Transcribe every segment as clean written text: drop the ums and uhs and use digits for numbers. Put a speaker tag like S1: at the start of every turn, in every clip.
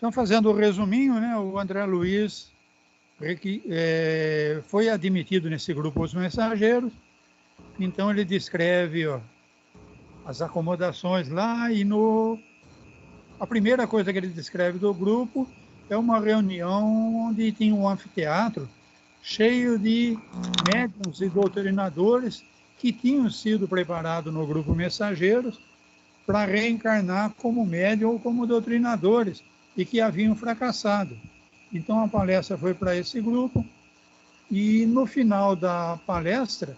S1: Então, fazendo o resuminho, né, o André Luiz foi admitido nesse grupo Os Mensageiros. Então, ele descreve as acomodações lá e a primeira coisa que ele descreve do grupo é uma reunião onde tinha um anfiteatro cheio de médiuns e doutrinadores que tinham sido preparados no grupo Mensageiros para reencarnar como médium ou como doutrinadores e que haviam fracassado. Então a palestra foi para esse grupo e no final da palestra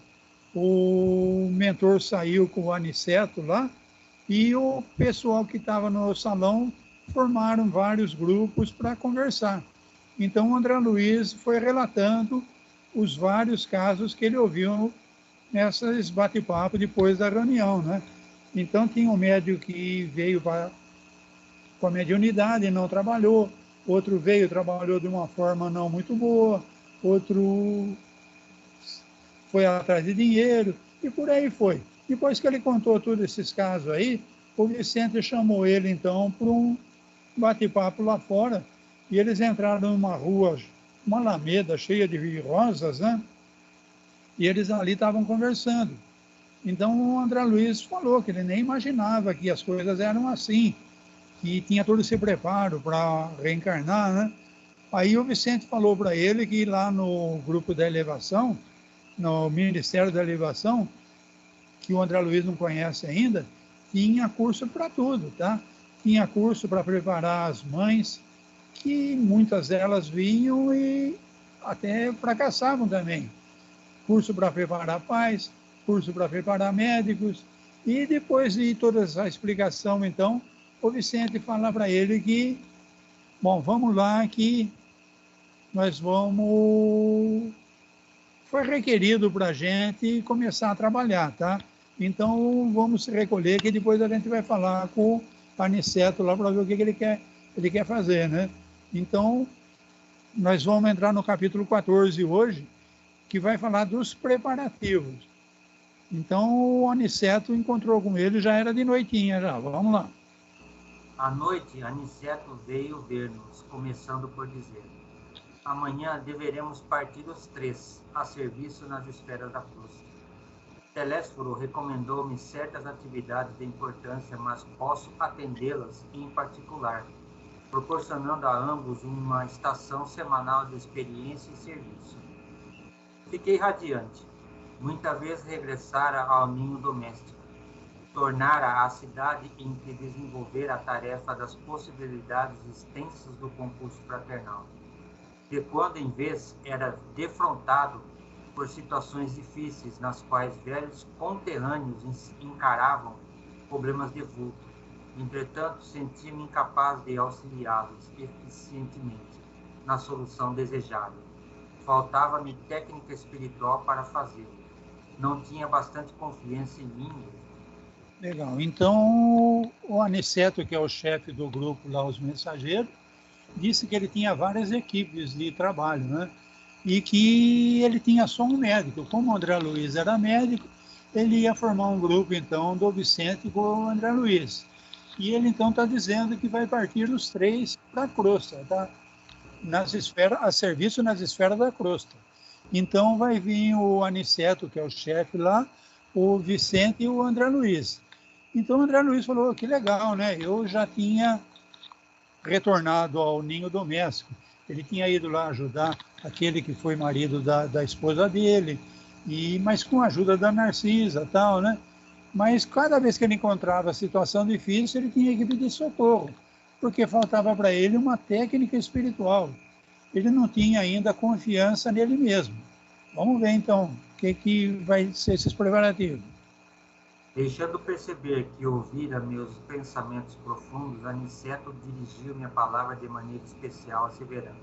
S1: o mentor saiu com o Aniceto lá e o pessoal que estava no salão formaram vários grupos para conversar. Então o André Luiz foi relatando os vários casos que ele ouviu nessas bate-papo depois da reunião, né? Então tinha um médium que veio com a mediunidade e não trabalhou, outro veio e trabalhou de uma forma não muito boa, outro foi atrás de dinheiro, e por aí foi. Depois que ele contou todos esses casos aí, o Vicente chamou ele, então, para um bate-papo lá fora, e eles entraram numa rua, uma alameda cheia de rosas, né? E eles ali estavam conversando. Então, o André Luiz falou que ele nem imaginava que as coisas eram assim, que tinha todo esse preparo para reencarnar, né? Aí o Vicente falou para ele que lá no grupo da elevação, no Ministério da Elevação, que o André Luiz não conhece ainda, tinha curso para tudo, tá? Tinha curso para preparar as mães, que muitas delas vinham e até fracassavam também. Curso para preparar pais, curso para preparar médicos, e depois de toda essa explicação, então, o Vicente fala para ele que, bom, vamos lá que nós vamos... Foi requerido para a gente começar a trabalhar, tá? Então, vamos se recolher, que depois a gente vai falar com o Aniceto lá para ver o que ele quer fazer, né? Então, nós vamos entrar no capítulo 14 hoje, que vai falar dos preparativos. Então, o Aniceto encontrou com ele, já era de noitinha, já. Vamos lá.
S2: À noite, Aniceto veio ver-nos, começando por dizer: amanhã deveremos partir os três, a serviço nas esferas da cruz. Telésforo recomendou-me certas atividades de importância, mas posso atendê-las em particular, proporcionando a ambos uma estação semanal de experiência e serviço. Fiquei radiante. Muita vez regressara ao ninho doméstico. Tornara a cidade em que desenvolver a tarefa das possibilidades extensas do concurso fraternal. De quando em vez era defrontado por situações difíceis nas quais velhos conterrâneos encaravam problemas de vulto. Entretanto, sentia-me incapaz de auxiliá-los eficientemente na solução desejada. Faltava-me técnica espiritual para fazê-lo. Não tinha bastante confiança em mim.
S1: Legal. Então, o Aniceto, que é o chefe do grupo lá, Os Mensageiros, disse que ele tinha várias equipes de trabalho, né? E que ele tinha só um médico. Como o André Luiz era médico, ele ia formar um grupo, então, do Vicente com o André Luiz. E ele, então, está dizendo que vai partir os três para a crosta, tá? A serviço nas esferas da crosta. Então, vai vir o Aniceto, que é o chefe lá, o Vicente e o André Luiz. Então, o André Luiz falou, que legal, né? Eu já tinha retornado ao ninho doméstico. Ele tinha ido lá ajudar aquele que foi marido da esposa dele, mas com a ajuda da Narcisa, tal, né? Mas cada vez que ele encontrava situação difícil, ele tinha que pedir socorro, porque faltava para ele uma técnica espiritual. Ele não tinha ainda confiança nele mesmo. Vamos ver, então, o que vai ser esses preparativos.
S2: Deixando perceber que ouvira meus pensamentos profundos, Aniceto dirigiu-me a palavra de maneira especial, asseverando: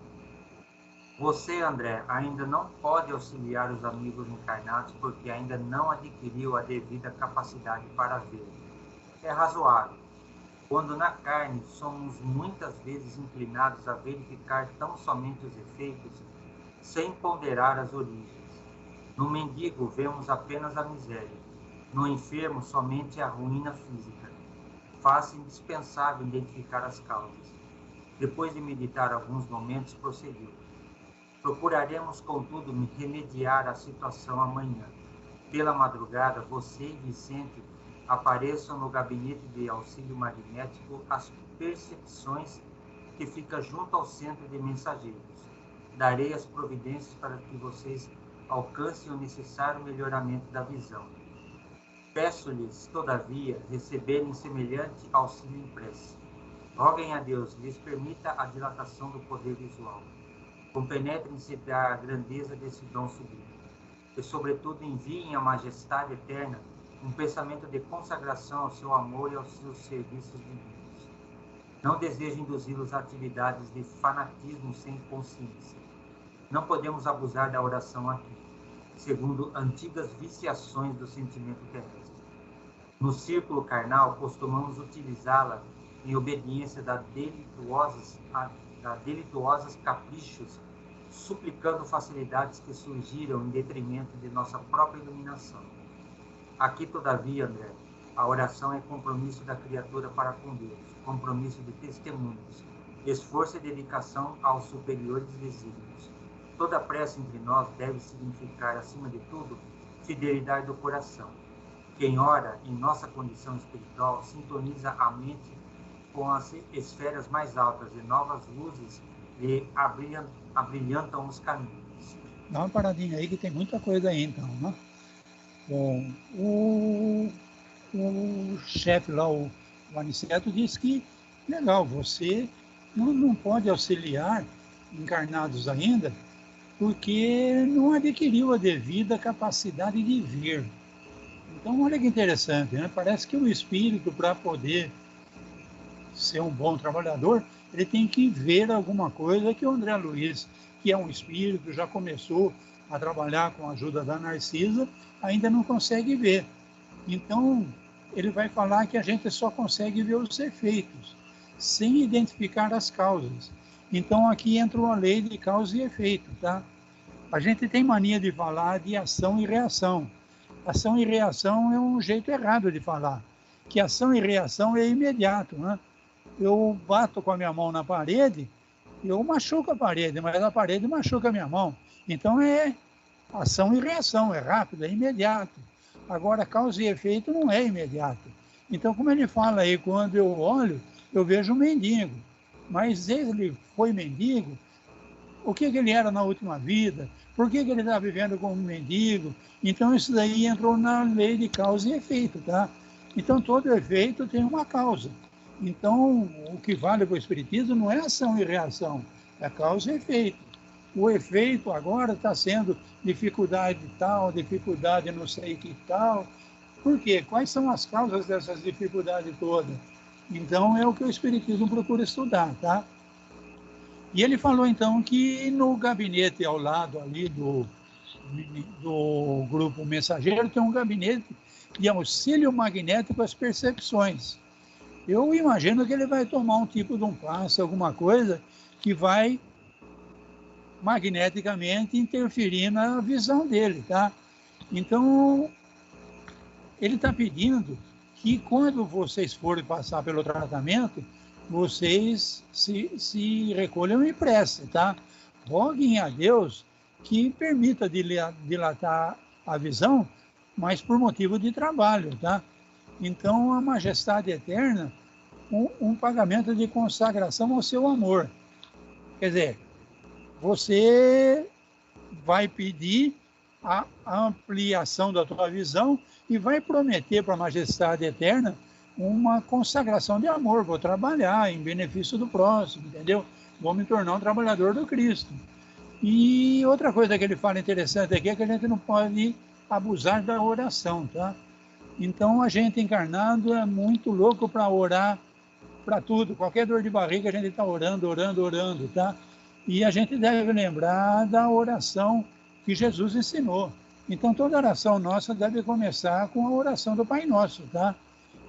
S2: você, André, ainda não pode auxiliar os amigos encarnados porque ainda não adquiriu a devida capacidade para vê-lo. É razoável. Quando na carne somos muitas vezes inclinados a verificar tão somente os efeitos, sem ponderar as origens. No mendigo vemos apenas a miséria. No enfermo, somente a ruína física. Faz-se indispensável identificar as causas. Depois de meditar alguns momentos, prosseguiu. Procuraremos, contudo, remediar a situação amanhã. Pela madrugada, você e Vicente apareçam no gabinete de auxílio magnético as percepções que fica junto ao centro de mensageiros. Darei as providências para que vocês alcancem o necessário melhoramento da visão. Peço-lhes, todavia, receberem semelhante auxílio em prece. Roguem a Deus, lhes permita a dilatação do poder visual. Compenetrem-se da grandeza desse dom sublime. E, sobretudo, enviem à majestade eterna um pensamento de consagração ao seu amor e aos seus serviços divinos. Não desejo induzi-los a atividades de fanatismo sem consciência. Não podemos abusar da oração aqui, segundo antigas viciações do sentimento terrestre. No círculo carnal, costumamos utilizá-la em obediência da delituosos caprichos, suplicando facilidades que surgiram em detrimento de nossa própria iluminação. Aqui, todavia, André, a oração é compromisso da criatura para com Deus, compromisso de testemunhos, esforço e dedicação aos superiores desígnios. Toda prece entre nós deve significar, acima de tudo, fidelidade do coração. Quem ora em nossa condição espiritual sintoniza a mente com as esferas mais altas e novas luzes lhe abrilhantam os caminhos.
S1: Dá uma paradinha aí que tem muita coisa aí, então, né? Bom, o chefe lá, o Aniceto, disse que, legal, você não pode auxiliar encarnados ainda, porque não adquiriu a devida capacidade de ver. Então, olha que interessante, né? Parece que o espírito, para poder ser um bom trabalhador, ele tem que ver alguma coisa que o André Luiz, que é um espírito, já começou a trabalhar com a ajuda da Narcisa, ainda não consegue ver. Então, ele vai falar que a gente só consegue ver os efeitos, sem identificar as causas. Então, aqui entra a lei de causa e efeito, tá? A gente tem mania de falar de ação e reação. Ação e reação é um jeito errado de falar, que ação e reação é imediato, né? Eu bato com a minha mão na parede, eu machuco a parede, mas a parede machuca a minha mão. Então é ação e reação, é rápido, é imediato. Agora, causa e efeito não é imediato. Então, como ele fala aí, quando eu olho, eu vejo um mendigo. Mas ele foi mendigo? O que ele era na última vida? Por que ele está vivendo como mendigo? Então, isso daí entrou na lei de causa e efeito, tá? Então, todo efeito tem uma causa. Então, o que vale para o Espiritismo não é ação e reação, é causa e efeito. O efeito agora está sendo dificuldade tal, dificuldade não sei que tal. Por quê? Quais são as causas dessas dificuldades todas? Então, é o que o Espiritismo procura estudar, tá? E ele falou, então, que no gabinete ao lado ali do grupo mensageiro tem um gabinete de auxílio magnético às percepções. Eu imagino que ele vai tomar um tipo de um passe, alguma coisa, que vai magneticamente interferir na visão dele, tá? Então, ele está pedindo que quando vocês forem passar pelo tratamento, vocês se recolham em prece, tá? Roguem a Deus que permita dilatar a visão, mas por motivo de trabalho, tá? Então, a majestade eterna, um pagamento de consagração ao seu amor. Quer dizer, você vai pedir a ampliação da tua visão e vai prometer para a majestade eterna uma consagração de amor. Vou trabalhar em benefício do próximo, entendeu? Vou me tornar um trabalhador do Cristo. E outra coisa que ele fala interessante aqui é que a gente não pode abusar da oração, tá? Então, a gente encarnado é muito louco para orar para tudo. Qualquer dor de barriga, a gente está orando, tá? E a gente deve lembrar da oração que Jesus ensinou. Então, toda oração nossa deve começar com a oração do Pai Nosso, tá?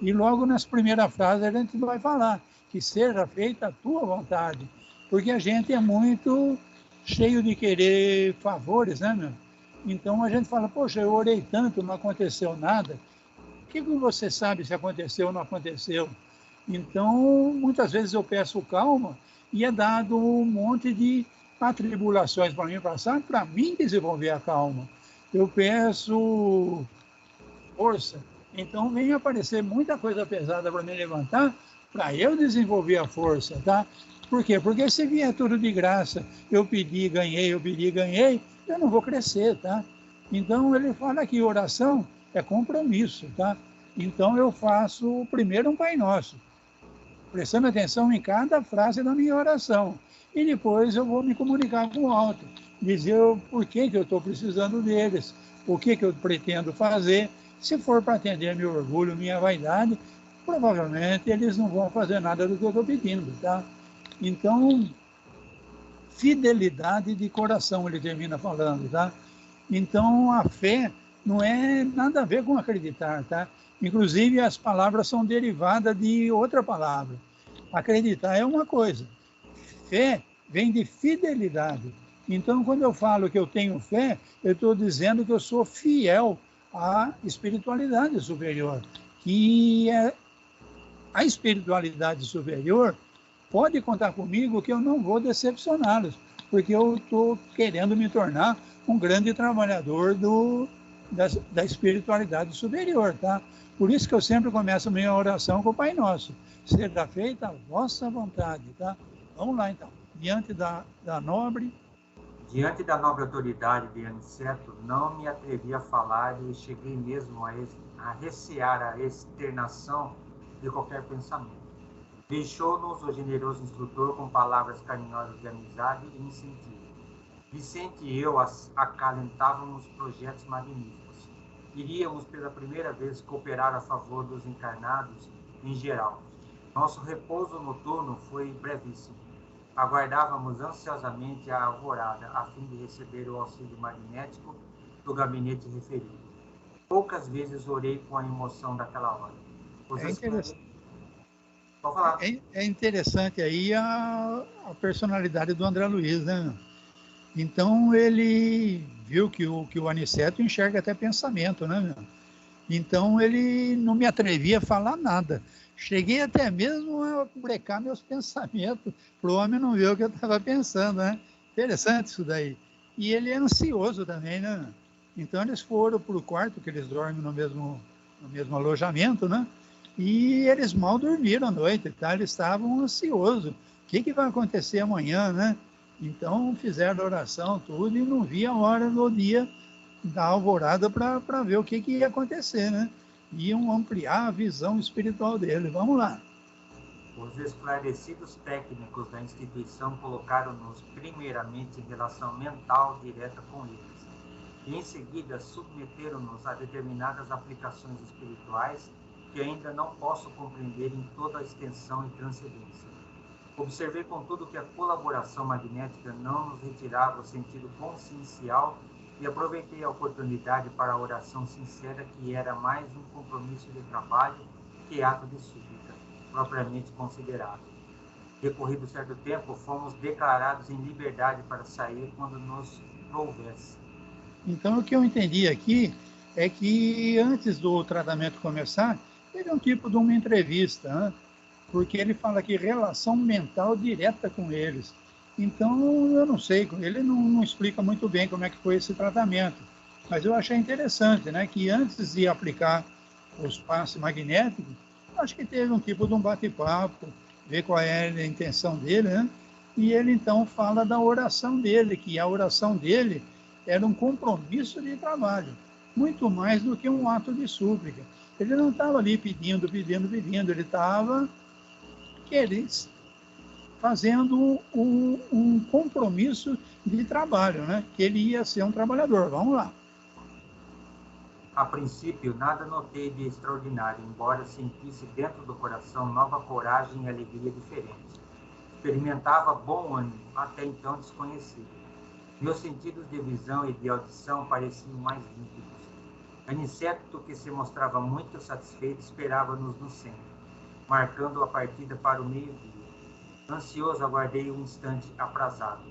S1: E logo nas primeiras frases a gente vai falar que seja feita a tua vontade. Porque a gente é muito cheio de querer favores, né, meu? Então, a gente fala, poxa, eu orei tanto, não aconteceu nada. O que você sabe se aconteceu ou não aconteceu? Então, muitas vezes eu peço calma e é dado um monte de atribulações para mim passar, para mim desenvolver a calma. Eu peço força. Então vem aparecer muita coisa pesada para me levantar, para eu desenvolver a força, tá? Por quê? Porque se vier tudo de graça, eu pedi, ganhei, eu não vou crescer, tá? Então ele fala que oração é compromisso, tá? Então eu faço primeiro um Pai Nosso, prestando atenção em cada frase da minha oração. E depois eu vou me comunicar com o alto, dizer o porquê que eu estou precisando deles, o que eu pretendo fazer. Se for para atender meu orgulho, minha vaidade, provavelmente eles não vão fazer nada do que eu estou pedindo, tá? Então, fidelidade de coração, ele termina falando, tá? Então, a fé não é nada a ver com acreditar, tá? Inclusive, as palavras são derivadas de outra palavra. Acreditar é uma coisa. Fé vem de fidelidade. Então, quando eu falo que eu tenho fé, eu estou dizendo que eu sou fiel à espiritualidade superior, que é a espiritualidade superior pode contar comigo que eu não vou decepcioná-los, porque eu estou querendo me tornar um grande trabalhador da espiritualidade superior, tá? Por isso que eu sempre começo a minha oração com o Pai Nosso. Seja feita a vossa vontade, tá? Vamos lá, então. Diante da nobre
S2: autoridade de Aniceto, não me atrevi a falar e cheguei mesmo a recear a externação de qualquer pensamento. Deixou-nos o generoso instrutor com palavras carinhosas de amizade e incentivo. Vicente e eu acalentávamos projetos magníficos. Iríamos pela primeira vez cooperar a favor dos encarnados em geral. Nosso repouso noturno foi brevíssimo. Aguardávamos ansiosamente a alvorada, a fim de receber o auxílio magnético do gabinete referido. Poucas vezes orei com a emoção daquela hora.
S1: É interessante aí a personalidade do André Luiz, né? Então ele viu que o Aniceto enxerga até pensamento, né? Então ele não me atrevia a falar nada. Cheguei até mesmo a brecar meus pensamentos, para o homem não ver o que eu estava pensando, né? Interessante isso daí. E ele é ansioso também, né? Então eles foram para o quarto, que eles dormem no mesmo alojamento, né? E eles mal dormiram à noite, tá? Eles estavam ansiosos. O que vai acontecer amanhã, né? Então fizeram oração, tudo, e não via a hora do dia da alvorada para ver o que ia acontecer, né? Iam ampliar a visão espiritual dele. Vamos lá.
S2: Os esclarecidos técnicos da instituição colocaram-nos primeiramente em relação mental direta com eles, e em seguida submeteram-nos a determinadas aplicações espirituais que ainda não posso compreender em toda a extensão e transcendência. Observei, contudo, que a colaboração magnética não nos retirava o sentido consciencial e aproveitei a oportunidade para a oração sincera, que era mais um compromisso de trabalho que ato de súplica, propriamente considerado. Decorrido certo tempo, fomos declarados em liberdade para sair quando nos prouvesse.
S1: Então, o que eu entendi aqui é que antes do tratamento começar, teve um tipo de uma entrevista, né? Porque ele fala que relação mental direta com eles. Então, eu não sei, ele não explica muito bem como é que foi esse tratamento, mas eu achei interessante, né, que antes de aplicar os passes magnéticos, acho que teve um tipo de um bate-papo, ver qual é a intenção dele, né, e ele então fala da oração dele, que a oração dele era um compromisso de trabalho, muito mais do que um ato de súplica. Ele não estava ali pedindo, ele estava fazendo um compromisso de trabalho, né? Que ele ia ser um trabalhador. Vamos lá.
S2: A princípio, nada notei de extraordinário, embora sentisse dentro do coração nova coragem e alegria diferentes. Experimentava bom ânimo, até então desconhecido. Meus sentidos de visão e de audição pareciam mais límpidos. Aniceto, que se mostrava muito satisfeito, esperava-nos no centro, marcando a partida para o meio-dia. Ansioso, aguardei um instante aprazado.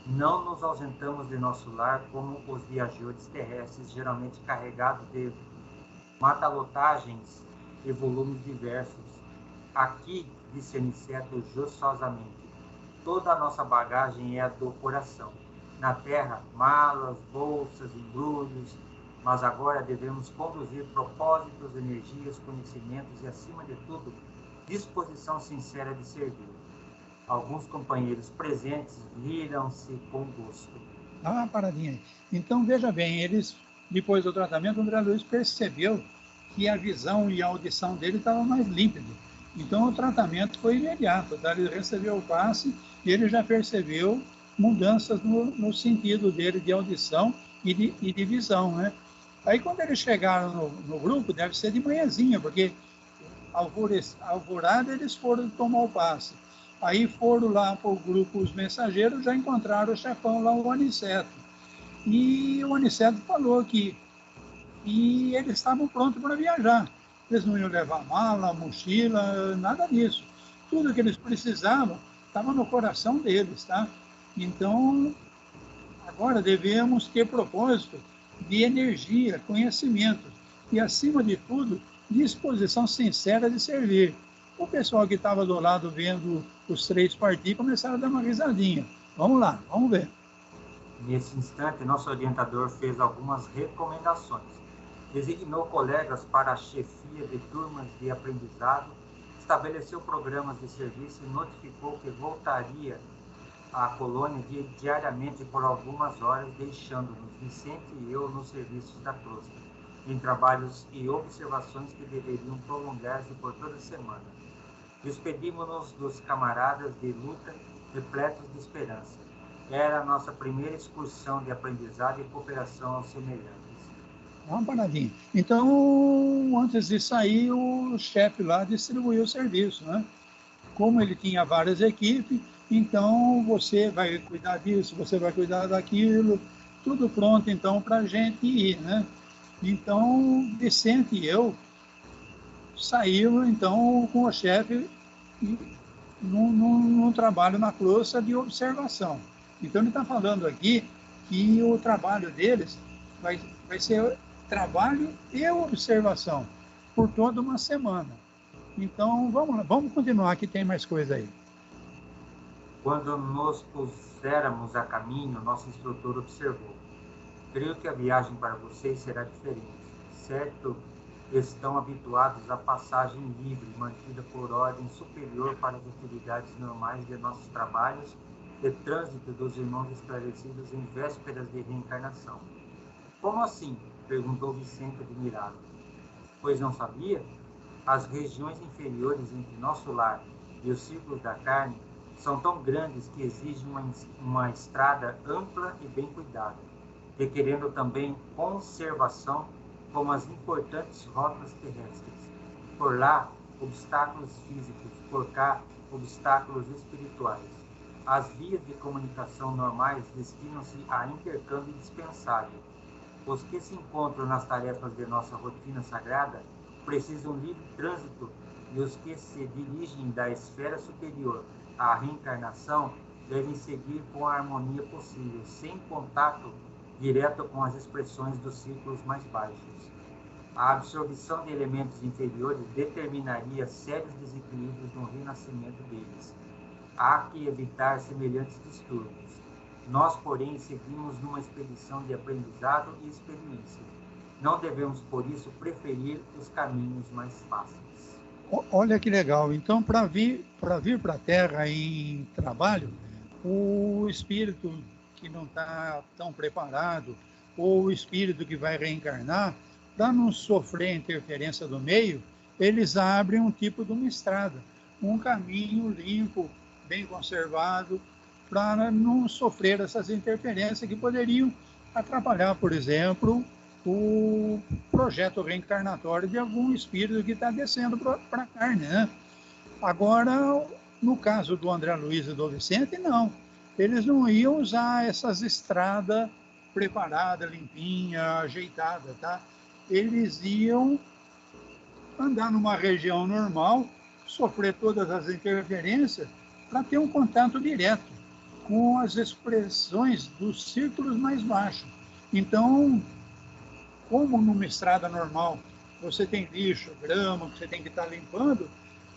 S2: Não nos ausentamos de nosso lar como os viajantes terrestres, geralmente carregados de matalotagens e volumes diversos. Aqui, disse Aniceto jososamente, toda a nossa bagagem é a do coração. Na terra, malas, bolsas, embrulhos, mas agora devemos conduzir propósitos, energias, conhecimentos e, acima de tudo, disposição sincera de servir. Alguns companheiros presentes viram-se com gosto.
S1: Dá uma paradinha aí. Então, veja bem, eles, depois do tratamento, o André Luiz percebeu que a visão e a audição dele estavam mais límpidas. Então, o tratamento foi imediato, tá? Ele recebeu o passe e ele já percebeu mudanças no sentido dele de audição e de visão, né? Aí, quando eles chegaram no grupo, deve ser de manhãzinha, porque alvorada eles foram tomar o passe. Aí foram lá para o grupo Os Mensageiros, já encontraram o chefão lá, o Aniceto. E o Aniceto falou que eles estavam prontos para viajar. Eles não iam levar mala, mochila, nada disso. Tudo que eles precisavam estava no coração deles, tá? Então, agora devemos ter propósito de energia, conhecimento e, acima de tudo, disposição sincera de servir. O pessoal que estava do lado vendo os três partir começaram a dar uma risadinha. Vamos lá, vamos ver.
S2: Nesse instante, nosso orientador fez algumas recomendações. Designou colegas para a chefia de turmas de aprendizado, estabeleceu programas de serviço e notificou que voltaria à colônia diariamente por algumas horas, deixando-nos, Vicente e eu, nos serviços da crosta, em trabalhos e observações que deveriam prolongar-se por toda a semana. Despedimos-nos dos camaradas de luta, repletos de esperança. Era a nossa primeira excursão de aprendizado e cooperação aos semelhantes.
S1: Uma paradinha. Então, antes de sair, o chefe lá distribuiu o serviço, né? Como ele tinha várias equipes, então você vai cuidar disso, você vai cuidar daquilo, tudo pronto, então, para a gente ir, né? Então, Vicente e eu saímos, então, com o chefe num trabalho na crosta de observação. Então, ele está falando aqui que o trabalho deles vai ser trabalho e observação por toda uma semana. Então, vamos lá, vamos continuar, que tem mais coisa aí.
S2: Quando nos puséramos a caminho, nosso instrutor observou: creio que a viagem para vocês será diferente. Certo, estão habituados à passagem livre, mantida por ordem superior para as atividades normais de nossos trabalhos de trânsito dos irmãos esclarecidos em vésperas de reencarnação. Como assim? Perguntou Vicente admirado. Pois não sabia? As regiões inferiores entre nosso lar e os círculos da carne são tão grandes que exigem uma estrada ampla e bem cuidada, requerendo também conservação como as importantes rotas terrestres. Por lá, obstáculos físicos, por cá, obstáculos espirituais. As vias de comunicação normais destinam-se a intercâmbio indispensável. Os que se encontram nas tarefas de nossa rotina sagrada precisam livre trânsito, e os que se dirigem da esfera superior à reencarnação devem seguir com a harmonia possível, sem contato direto com as expressões dos círculos mais baixos. A absorção de elementos inferiores determinaria sérios desequilíbrios no renascimento deles. Há que evitar semelhantes distúrbios. Nós, porém, seguimos numa expedição de aprendizado e experiência. Não devemos, por isso, preferir os caminhos mais fáceis.
S1: Olha que legal. Então, para vir para a Terra em trabalho, o espírito que não está tão preparado, ou o espírito que vai reencarnar, para não sofrer a interferência do meio, eles abrem um tipo de uma estrada, um caminho limpo, bem conservado, para não sofrer essas interferências que poderiam atrapalhar, por exemplo, o projeto reencarnatório de algum espírito que está descendo para a carne, né? Agora, no caso do André Luiz e do Vicente, não. Eles não iam usar essas estradas preparadas, limpinhas, ajeitadas, tá? Eles iam andar numa região normal, sofrer todas as interferências para ter um contato direto com as expressões dos círculos mais baixos. Então, como numa estrada normal você tem lixo, grama, que você tem que estar limpando,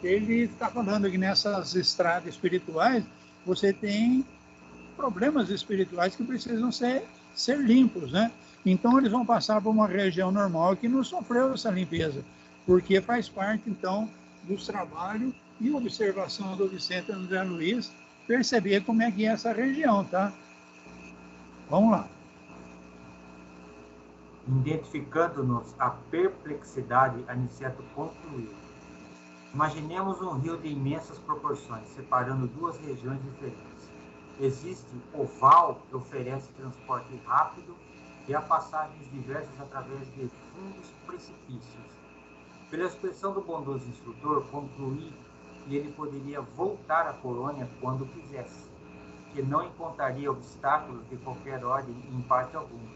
S1: ele está falando que nessas estradas espirituais você tem problemas espirituais que precisam ser limpos, né? Então, eles vão passar por uma região normal que não sofreu essa limpeza, porque faz parte, então, dos trabalhos e observação do Vicente André Luiz, perceber como é que é essa região, tá? Vamos lá.
S2: Identificando-nos a perplexidade, Aniceto concluiu. Imaginemos um rio de imensas proporções, separando duas regiões diferentes. Existe o val, que oferece transporte rápido, e há passagens diversas através de fundos precipícios. Pela expressão do bondoso instrutor, concluí que ele poderia voltar à colônia quando quisesse, que não encontraria obstáculos de qualquer ordem em parte alguma,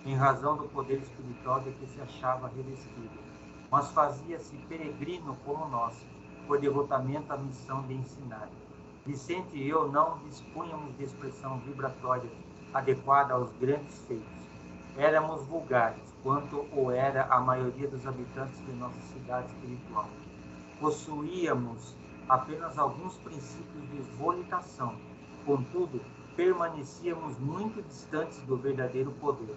S2: em razão do poder espiritual de que se achava revestido, mas fazia-se peregrino como nós, por devotamento à missão de ensinar. Vicente e eu não dispunhamos de expressão vibratória adequada aos grandes feitos. Éramos vulgares, quanto o era a maioria dos habitantes de nossa cidade espiritual. Possuíamos apenas alguns princípios de volitação, contudo, permanecíamos muito distantes do verdadeiro poder.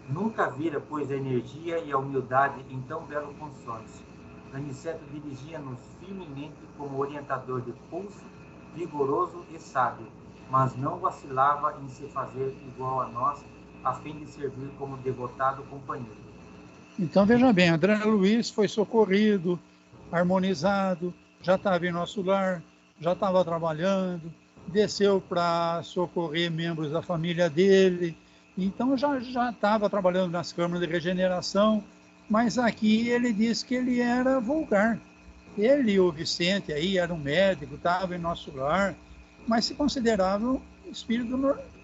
S2: Nunca vira, pois, a energia e a humildade em tão belo consórcio. Aniceto dirigia-nos firmemente como orientador de pulso, vigoroso e sábio, mas não vacilava em se fazer igual a nós, a fim de servir como devotado companheiro.
S1: Então, veja bem, André Luiz foi socorrido, harmonizado, já estava em nosso lar, já estava trabalhando, desceu para socorrer membros da família dele, então já estava trabalhando nas câmaras de regeneração, mas aqui ele disse que ele era vulgar. Ele e o Vicente aí eram médicos, estavam em nosso lar, mas se consideravam um espírito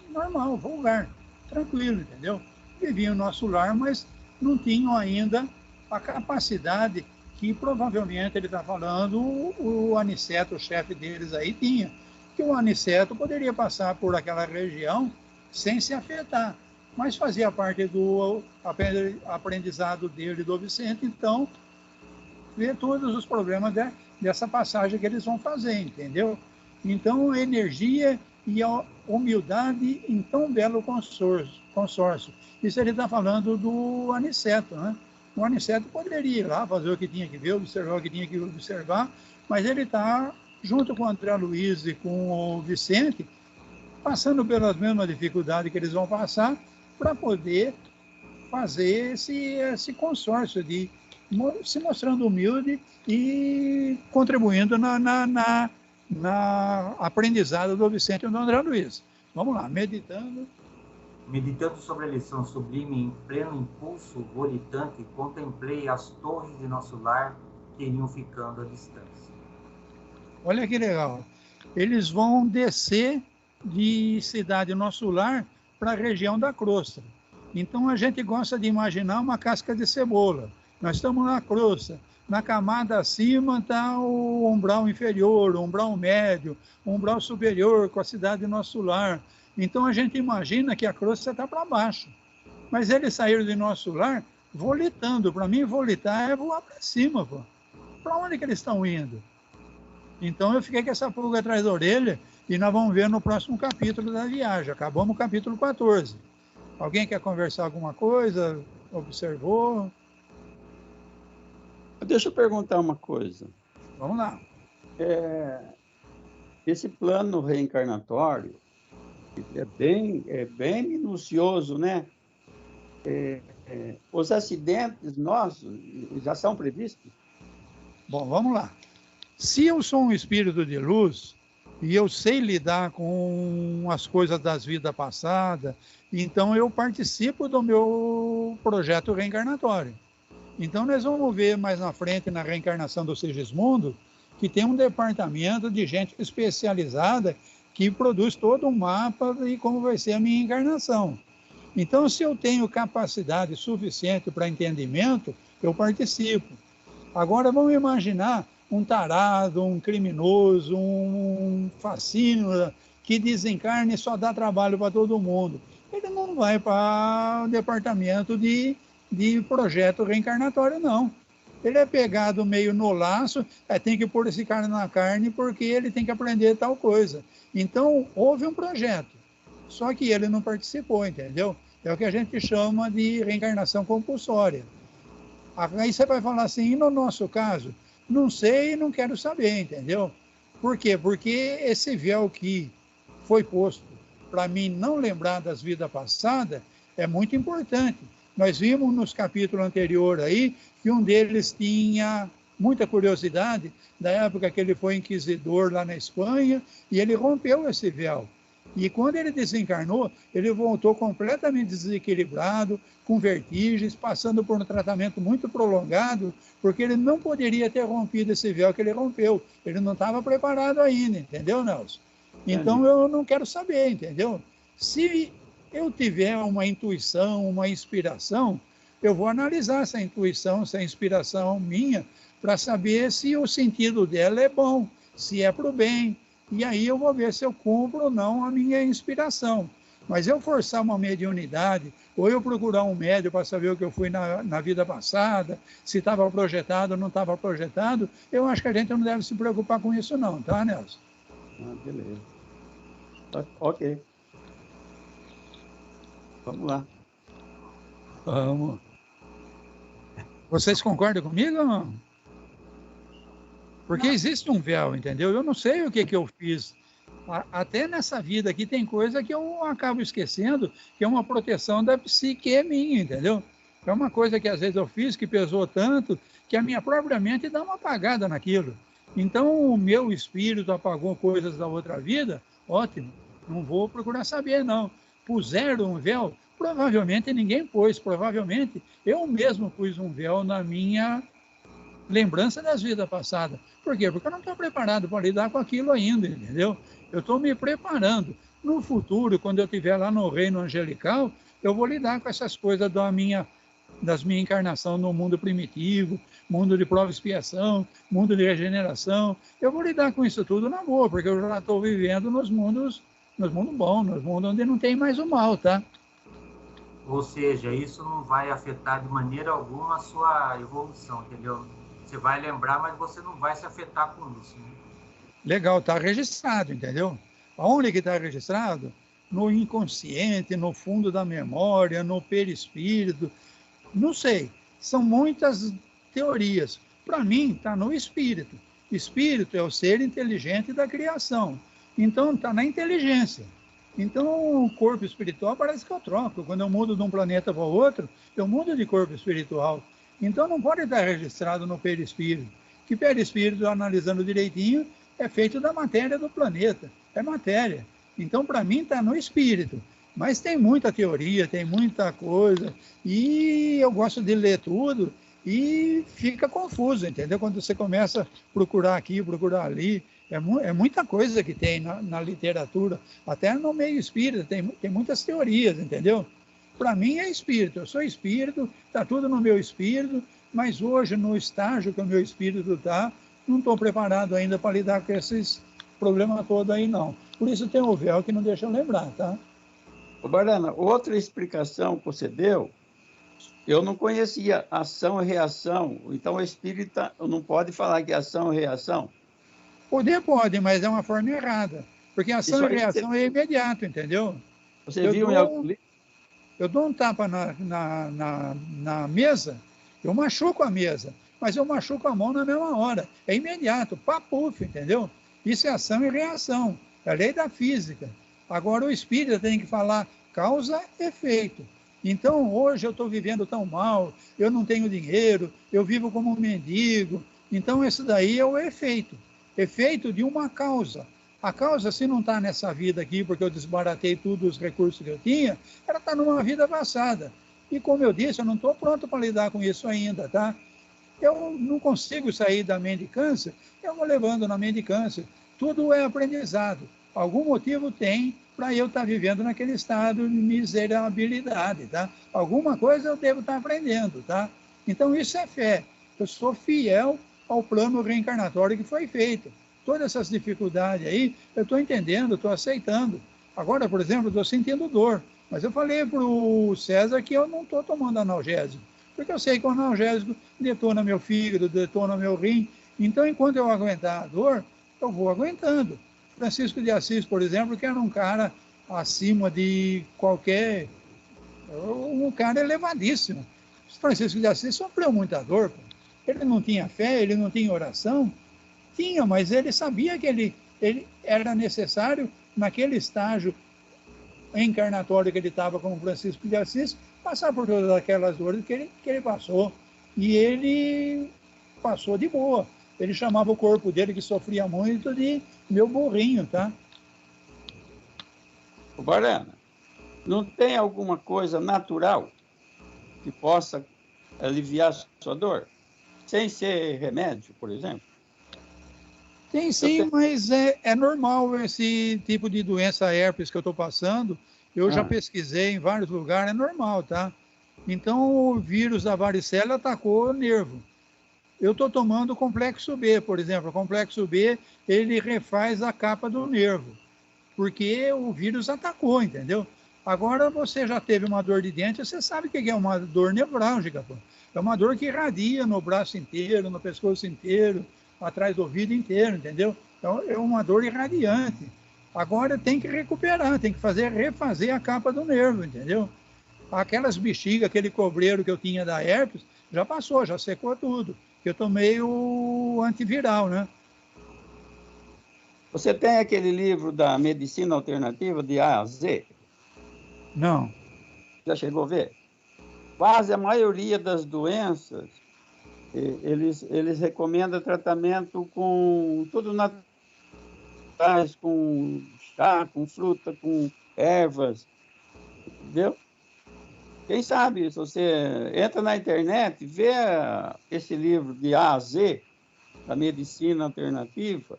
S1: normal, vulgar, tranquilo, entendeu? Viviam no nosso lar, mas não tinham ainda a capacidade que provavelmente ele está falando, o Aniceto, o chefe deles aí, tinha. Que o Aniceto poderia passar por aquela região sem se afetar, mas fazia parte do aprendizado dele, do Vicente, então ver todos os problemas dessa passagem que eles vão fazer, entendeu? Então, a energia e a humildade em tão belo consórcio. Isso ele está falando do Aniceto, né? O Aniceto poderia ir lá, fazer o que tinha que ver, observar o que tinha que observar, mas ele está, junto com o André Luiz e com o Vicente, passando pelas mesmas dificuldades que eles vão passar, para poder fazer esse consórcio de se mostrando humilde e contribuindo na aprendizado do Vicente e do André Luiz. Vamos lá, meditando.
S2: Meditando sobre a lição sublime em pleno impulso volitante, contemplei as torres de nosso lar que iam ficando à distância.
S1: Olha que legal. Eles vão descer de Cidade Nosso Lar para a região da crosta. Então a gente gosta de imaginar uma casca de cebola. Nós estamos na crosta. Na camada acima está o umbral inferior, o umbral médio, o umbral superior com a Cidade Nosso Lar. Então a gente imagina que a crosta está para baixo. Mas eles saíram de Nosso Lar volitando. Para mim, volitar é voar para cima. Para onde que eles estão indo? Então eu fiquei com essa pulga atrás da orelha e nós vamos ver no próximo capítulo da viagem. Acabamos o capítulo 14. Alguém quer conversar alguma coisa? Observou?
S3: Deixa eu perguntar uma coisa.
S1: Vamos lá.
S3: Esse plano reencarnatório é bem minucioso, né? Os acidentes nossos já são previstos?
S1: Bom, vamos lá. Se eu sou um espírito de luz e eu sei lidar com as coisas das vidas passadas, então eu participo do meu projeto reencarnatório. Então nós vamos ver mais na frente, na reencarnação do Sigismundo, que tem um departamento de gente especializada que produz todo um mapa de como vai ser a minha encarnação. Então, se eu tenho capacidade suficiente para entendimento, eu participo. Agora, vamos imaginar um tarado, um criminoso, um fascínio que desencarna e só dá trabalho para todo mundo. Ele não vai para o departamento de projeto reencarnatório, não. ele é pegado meio no laço, tem que pôr esse cara na carne porque ele tem que aprender tal coisa. Então, houve um projeto, só que ele não participou, entendeu? É o que a gente chama de reencarnação compulsória. Aí você vai falar assim, e no nosso caso? Não sei e não quero saber, entendeu? Por quê? Porque esse véu que foi posto para mim não lembrar das vidas passadas é muito importante. Nós vimos nos capítulos anteriores aí que um deles tinha muita curiosidade da época que ele foi inquisidor lá na Espanha e ele rompeu esse véu. E quando ele desencarnou, ele voltou completamente desequilibrado, com vertigens, passando por um tratamento muito prolongado, porque ele não poderia ter rompido esse véu que ele rompeu. Ele não estava preparado ainda, entendeu, Nelson? Então eu não quero saber, entendeu? Se eu tiver uma intuição, uma inspiração, eu vou analisar essa intuição, essa inspiração minha, para saber se o sentido dela é bom, se é para o bem. E aí eu vou ver se eu cumpro ou não a minha inspiração. Mas eu forçar uma mediunidade, ou eu procurar um médium para saber o que eu fui na vida passada, se estava projetado ou não estava projetado, eu acho que a gente não deve se preocupar com isso não, tá, Nelson?
S3: Beleza. Ok. Vamos lá.
S1: Vamos. Vocês concordam comigo ou não? Porque existe um véu, entendeu? Eu não sei o que eu fiz. Até nessa vida aqui tem coisa que eu acabo esquecendo, que é uma proteção da psique minha, entendeu? É uma coisa que às vezes eu fiz, que pesou tanto, que a minha própria mente dá uma apagada naquilo. Então o meu espírito apagou coisas da outra vida, ótimo, não vou procurar saber não. Puseram um véu? Provavelmente ninguém pôs, provavelmente eu mesmo pus um véu na minha lembrança das vidas passadas. Por quê? Porque eu não estou preparado para lidar com aquilo ainda, entendeu? Eu estou me preparando. No futuro, quando eu estiver lá no reino angelical, eu vou lidar com essas coisas das minhas encarnações no mundo primitivo, mundo de prova e expiação, mundo de regeneração. Eu vou lidar com isso tudo na boa, porque eu já estou vivendo nos mundos bons, nos mundos onde não tem mais o mal, tá?
S2: Ou seja, isso não vai afetar de maneira alguma a sua evolução, entendeu? Você vai lembrar, mas você não vai se afetar com isso, né?
S1: Legal, está registrado, entendeu? Aonde que está registrado? No inconsciente, no fundo da memória, no perispírito, não sei. São muitas teorias. Para mim, está no espírito. Espírito é o ser inteligente da criação. Então, está na inteligência. Então, o corpo espiritual parece que eu troco. Quando eu mudo de um planeta para o outro, eu mudo de corpo espiritual. Então, não pode estar registrado no perispírito. Que perispírito, analisando direitinho, é feito da matéria do planeta. É matéria. Então, para mim, está no espírito. Mas tem muita teoria, tem muita coisa. E eu gosto de ler tudo e fica confuso, entendeu? Quando você começa a procurar aqui, procurar ali. É muita coisa que tem na literatura, até no meio espírita, tem muitas teorias, entendeu? Para mim é espírito, eu sou espírito, está tudo no meu espírito, mas hoje, no estágio que o meu espírito está, não estou preparado ainda para lidar com esses problemas todos aí, não. Por isso tem o véu que não deixa eu lembrar, tá?
S3: Ô, Barana, outra explicação que você deu, eu não conhecia ação e reação, então o espírita não pode falar que ação e reação?
S1: Poder pode, mas é uma forma errada. Porque ação e reação é imediato, entendeu?
S3: Você viu em algum livro?
S1: Eu dou um tapa na mesa, eu machuco a mesa, mas eu machuco a mão na mesma hora. É imediato, papuf, entendeu? Isso é ação e reação. É a lei da física. Agora o espírito tem que falar causa e efeito. Então, hoje eu estou vivendo tão mal, eu não tenho dinheiro, eu vivo como um mendigo. Então, isso daí é o efeito. Efeito de uma causa. A causa, se não está nessa vida aqui, porque eu desbaratei todos os recursos que eu tinha, ela está numa vida passada. E como eu disse, eu não estou pronto para lidar com isso ainda, tá? Eu não consigo sair da mendicância, eu vou levando na mendicância. Tudo é aprendizado. Algum motivo tem para eu estar vivendo naquele estado de miserabilidade, tá? Alguma coisa eu devo estar aprendendo, tá? Então isso é fé. Eu sou fiel ao plano reencarnatório que foi feito. Todas essas dificuldades aí, eu estou entendendo, estou aceitando. Agora, por exemplo, estou sentindo dor. Mas eu falei para o César que eu não estou tomando analgésico. porque eu sei que o analgésico detona meu fígado, detona meu rim. Então, enquanto eu aguentar a dor, eu vou aguentando. Francisco de Assis, por exemplo, que era um cara acima de qualquer... um cara elevadíssimo. Francisco de Assis sofreu muita dor. Pô. Ele não tinha fé, ele não tinha oração. Tinha, mas ele sabia que ele era necessário, naquele estágio encarnatório que ele estava como Francisco de Assis, passar por todas aquelas dores que ele passou. E ele passou de boa. Ele chamava o corpo dele, que sofria muito, de meu burrinho, tá?
S3: Barana, não tem alguma coisa natural que possa aliviar a sua dor? Sem ser remédio, por exemplo?
S1: Tem sim, mas é normal esse tipo de doença herpes que eu estou passando. Eu já pesquisei em vários lugares, é normal, tá? Então, o vírus da varicela atacou o nervo. Eu estou tomando o complexo B, por exemplo. O complexo B, ele refaz a capa do nervo, porque o vírus atacou, entendeu? Agora, você já teve uma dor de dente, você sabe o que é uma dor nevrálgica, pô. É uma dor que irradia no braço inteiro, no pescoço inteiro, atrás do ouvido inteiro, entendeu? Então, é uma dor irradiante. Agora, tem que recuperar, tem que refazer a capa do nervo, entendeu? Aquelas bexigas, aquele cobreiro que eu tinha da herpes, já passou, já secou tudo. Eu tomei o antiviral, né?
S3: Você tem aquele livro da medicina alternativa de A a Z?
S1: Não.
S3: Já chegou a ver? Quase a maioria das doenças, eles recomendam tratamento com tudo natural, com chá, com fruta, com ervas, entendeu? Quem sabe, se você entra na internet, vê esse livro de A a Z, da medicina alternativa,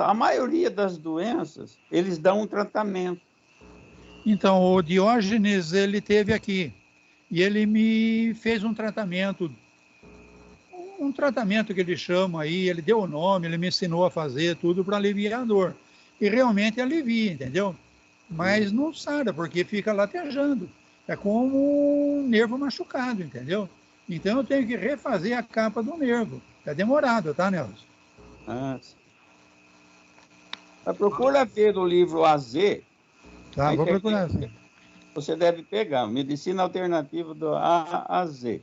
S3: a maioria das doenças, eles dão um tratamento.
S1: Então, o Diógenes, ele teve aqui, e ele me fez um tratamento que ele chama aí, ele deu o nome, ele me ensinou a fazer tudo para aliviar a dor. E realmente alivia, entendeu? Mas não sara, porque fica latejando. É como um nervo machucado, entendeu? Então eu tenho que refazer a capa do nervo. É demorado, tá, Nelson?
S3: Procura ver o livro AZ.
S1: Tá, vou procurar. Sim.
S3: Você deve pegar, Medicina Alternativa do A a Z.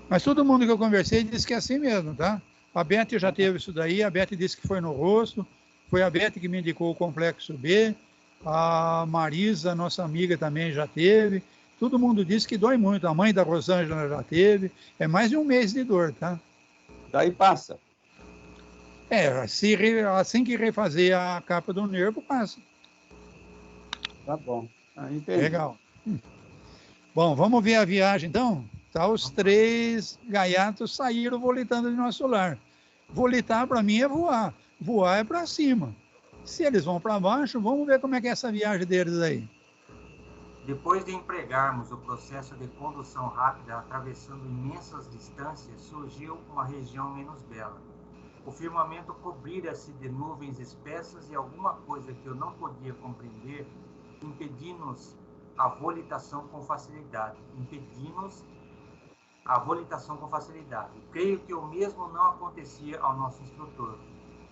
S1: Mas todo mundo que eu conversei disse que é assim mesmo, tá? A Beth já teve isso daí, a Beth disse que foi no rosto, foi a Beth que me indicou o complexo B, a Marisa, nossa amiga, também já teve. Todo mundo disse que dói muito, a mãe da Rosângela já teve, é mais de um mês de dor, tá?
S3: Daí passa.
S1: Assim que refazer a capa do nervo, passa.
S3: Tá bom. Entendi.
S1: Legal. Bom, vamos ver a viagem, então? Tá, os 3 gaiatos saíram volitando de nosso lar. Volitar, para mim, é voar. Voar é para cima. Se eles vão para baixo, vamos ver como é que é essa viagem deles aí.
S2: Depois de empregarmos o processo de condução rápida atravessando imensas distâncias, surgiu uma região menos bela. O firmamento cobrira-se de nuvens espessas e alguma coisa que eu não podia compreender impedindo-nos a volitação com facilidade. Creio que o mesmo não acontecia ao nosso instrutor,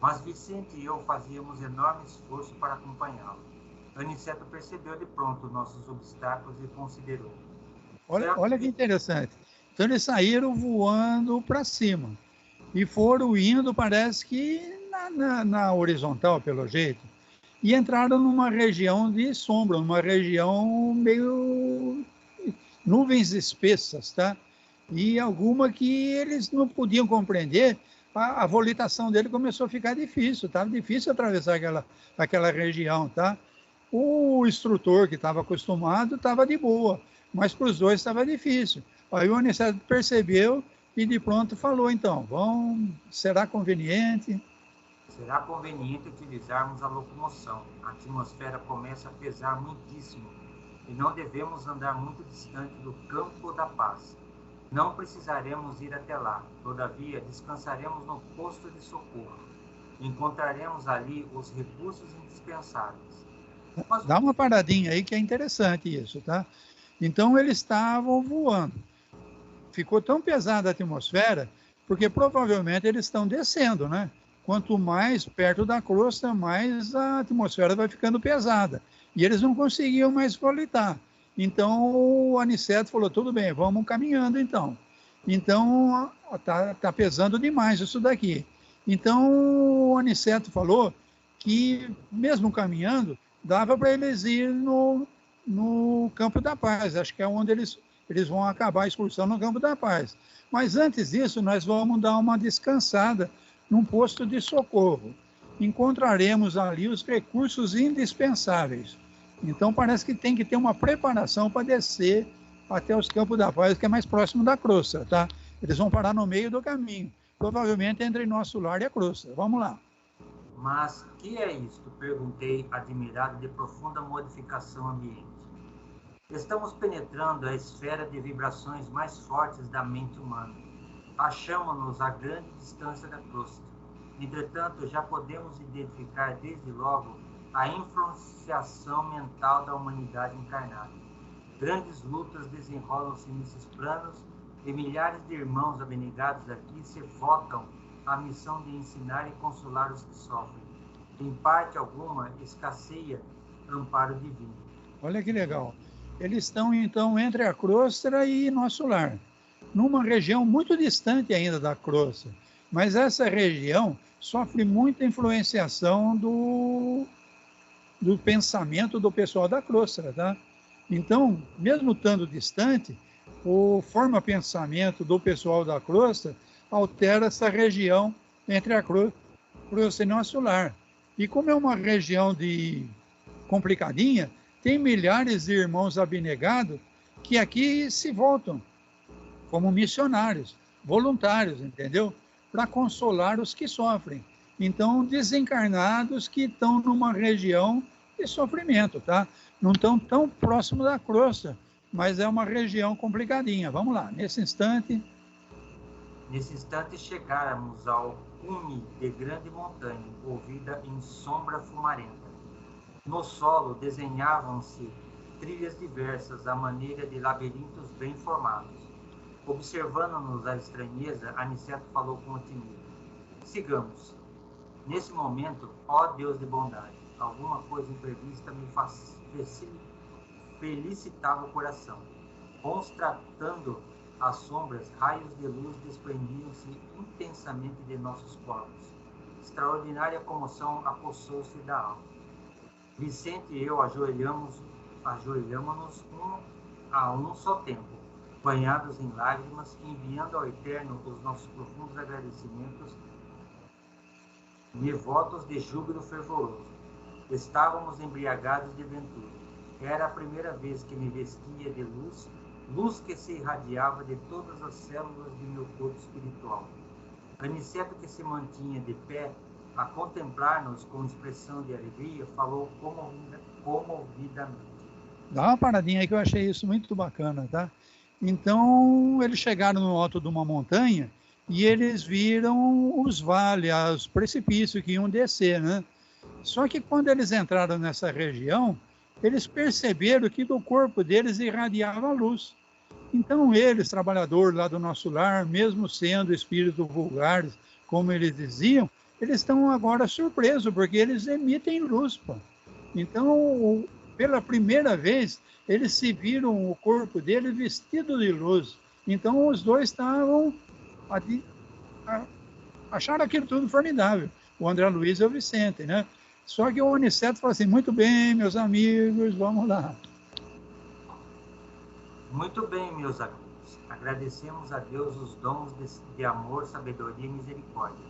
S2: mas Vicente e eu fazíamos enorme esforço para acompanhá-lo. Aniceto percebeu de pronto nossos obstáculos e considerou.
S1: Olha que interessante. Então eles saíram voando para cima e foram indo, parece que na horizontal, pelo jeito, e entraram numa região de sombra, numa região meio nuvens espessas, tá? E alguma que eles não podiam compreender, a volitação dele começou a ficar difícil, estava difícil atravessar aquela região, tá? O instrutor que estava acostumado estava de boa, mas para os dois estava difícil. Aí o Aniceto percebeu e de pronto falou, então, será conveniente?
S2: Será conveniente utilizarmos a locomoção. A atmosfera começa a pesar muitíssimo e não devemos andar muito distante do campo da paz. Não precisaremos ir até lá, todavia descansaremos no posto de socorro. Encontraremos ali os recursos indispensáveis.
S1: Dá uma paradinha aí que é interessante isso, tá? Então eles estavam voando. ficou tão pesada a atmosfera, porque provavelmente eles estão descendo, né? Quanto mais perto da crosta, mais a atmosfera vai ficando pesada. E eles não conseguiam mais volitar. Então o Aniceto falou, tudo bem, vamos caminhando então. Então tá pesando demais isso daqui. Então o Aniceto falou que mesmo caminhando, dava para eles ir no Campo da Paz. Acho que é onde eles vão acabar a excursão, no Campo da Paz. Mas antes disso, nós vamos dar uma descansada num posto de socorro. Encontraremos ali os recursos indispensáveis. Então parece que tem que ter uma preparação para descer até os Campos da Paz, que é mais próximo da crosta, tá? Eles vão parar no meio do caminho, provavelmente entre nosso lar e a crosta. Vamos lá.
S2: Mas que é isto? Perguntei, admirado de profunda modificação ambiente. Estamos penetrando a esfera de vibrações mais fortes da mente humana. Achamos-nos a grande distância da crosta. Entretanto, já podemos identificar desde logo a influenciação mental da humanidade encarnada. Grandes lutas desenrolam-se nesses planos e milhares de irmãos abnegados aqui se focam a missão de ensinar e consolar os que sofrem. Em parte alguma, escasseia amparo divino.
S1: Olha que legal. Eles estão, então, entre a crosta e nosso lar, numa região muito distante ainda da crosta. Mas essa região sofre muita influenciação do pensamento do pessoal da crosta, tá? Então, mesmo estando distante, o forma-pensamento do pessoal da crosta altera essa região entre a crosta e nosso lar. E como é uma região complicadinha, tem milhares de irmãos abnegados que aqui se voltam como missionários, voluntários, entendeu? Para consolar os que sofrem. Então, desencarnados que estão numa região de sofrimento, tá? Não estão tão próximo da crosta, mas é uma região complicadinha. Vamos lá, nesse instante
S2: chegáramos ao cume de grande montanha, envolvida em sombra fumarenta. No solo desenhavam-se trilhas diversas à maneira de labirintos bem formados. Observando-nos a estranheza, Aniceto falou com otimismo. Sigamos. Nesse momento, ó Deus de bondade, alguma coisa imprevista me felicitava o coração. Constatando as sombras, raios de luz desprendiam-se intensamente de nossos corpos. Extraordinária comoção apossou-se da alma. Vicente e eu ajoelhamos-nos a um só tempo, banhados em lágrimas, enviando ao Eterno os nossos profundos agradecimentos e votos de júbilo fervoroso. Estávamos embriagados de ventura. Era a primeira vez que me vestia de luz, luz que se irradiava de todas as células de meu corpo espiritual. Aniceto, que se mantinha de pé, a contemplar-nos com expressão de alegria, falou comovidamente.
S1: Dá uma paradinha aí que eu achei isso muito bacana, tá? Então, eles chegaram no alto de uma montanha e eles viram os vales, os precipícios que iam descer, né? Só que quando eles entraram nessa região, eles perceberam que do corpo deles irradiava luz. Então eles, trabalhadores lá do nosso lar, mesmo sendo espíritos vulgares, como eles diziam, eles estão agora surpresos, porque eles emitem luz, pô. Então, pela primeira vez, eles se viram o corpo deles vestido de luz. Então os dois estavam acharam aquilo tudo formidável, o André Luiz e o Vicente, né? Só que o Aniceto falou assim, muito bem, meus amigos, vamos lá.
S2: Muito bem, meus amigos. Agradecemos a Deus os dons de amor, sabedoria e misericórdia.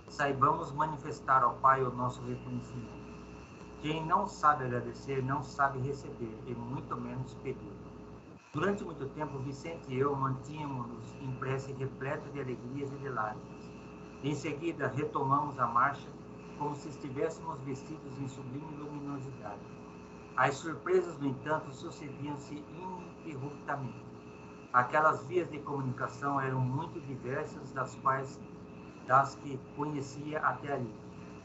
S2: Saibamos manifestar ao Pai o nosso reconhecimento. Quem não sabe agradecer, não sabe receber, e muito menos pedir. Durante muito tempo, Vicente e eu mantínhamos-nos em prece repleta de alegrias e de lágrimas. Em seguida, retomamos a marcha, como se estivéssemos vestidos em sublime luminosidade. As surpresas, no entanto, sucediam-se ininterruptamente. Aquelas vias de comunicação eram muito diversas das que conhecia até ali.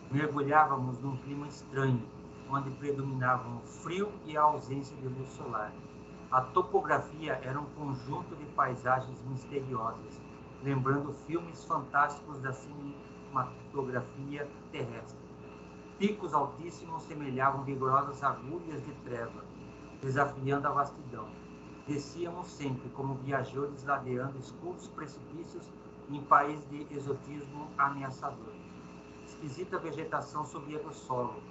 S2: Mergulhávamos num clima estranho, onde predominavam o frio e a ausência de luz solar. A topografia era um conjunto de paisagens misteriosas, lembrando filmes fantásticos da cinematografia terrestre. Picos altíssimos semelhavam vigorosas agulhas de treva, desafiando a vastidão. Descíamos sempre como viajores ladeando escuros precipícios em país de exotismo ameaçador. Esquisita vegetação subia do solo,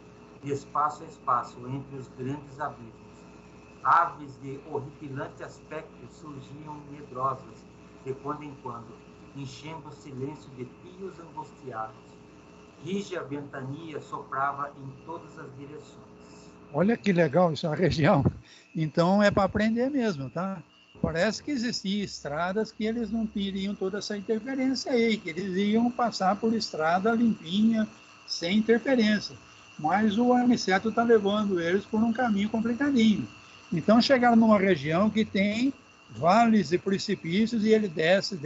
S2: de espaço a espaço, entre os grandes abismos. Aves de horripilante aspecto surgiam medrosas, de quando em quando, enchendo o silêncio de pios angustiados. Rígia ventania soprava em todas as direções.
S1: Olha que legal essa região. Então é para aprender mesmo, tá? Parece que existiam estradas que eles não teriam toda essa interferência aí, que eles iam passar por estrada limpinha, sem interferência. Mas o Aniceto está levando eles por um caminho complicadinho. Então chegaram numa região que tem vales e precipícios e ele desce,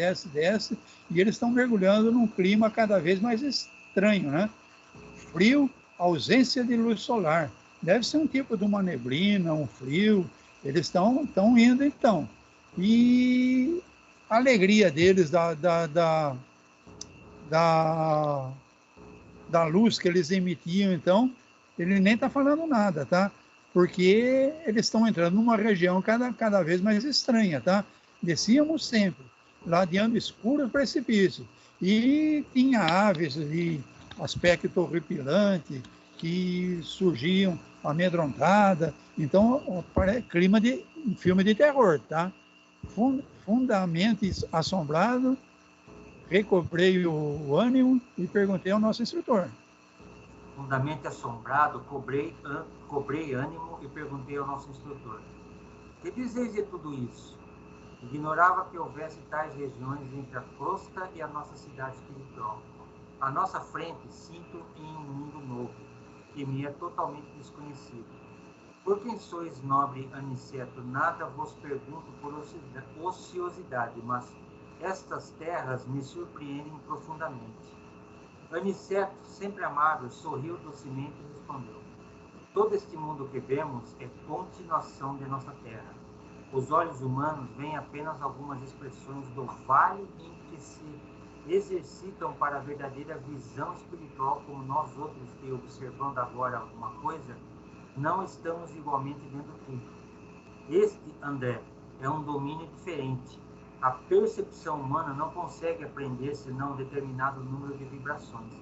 S1: e eles estão mergulhando num clima cada vez mais estranho, né? Frio, ausência de luz solar. Deve ser um tipo de uma neblina, um frio. Eles estão indo então. E a alegria deles da luz que eles emitiam, então, ele nem está falando nada, tá? Porque eles estão entrando numa região cada vez mais estranha, tá? Descíamos sempre, ladeando escuros precipícios. E tinha aves de aspecto horripilante, que surgiam amedrontadas. Então, clima de um filme de terror, tá? Fundamente assombrado, recobrei o ânimo e perguntei ao nosso instrutor.
S2: Fundamente assombrado, cobrei ânimo e perguntei ao nosso instrutor. Que dizeis de tudo isso? Ignorava que houvesse tais regiões entre a crosta e a nossa cidade espiritual. À nossa frente, sinto em um mundo novo, que me é totalmente desconhecido. Por quem sois, nobre Aniceto, nada vos pergunto por ociosidade, mas estas terras me surpreendem profundamente. Aniceto, sempre amável, sorriu docemente e respondeu: todo este mundo que vemos é continuação de nossa terra. Os olhos humanos veem apenas algumas expressões do vale em que se exercitam para a verdadeira visão espiritual, como nós outros que, observando agora alguma coisa, não estamos igualmente vendo tudo. Este, André, é um domínio diferente. A percepção humana não consegue apreender senão um determinado número de vibrações.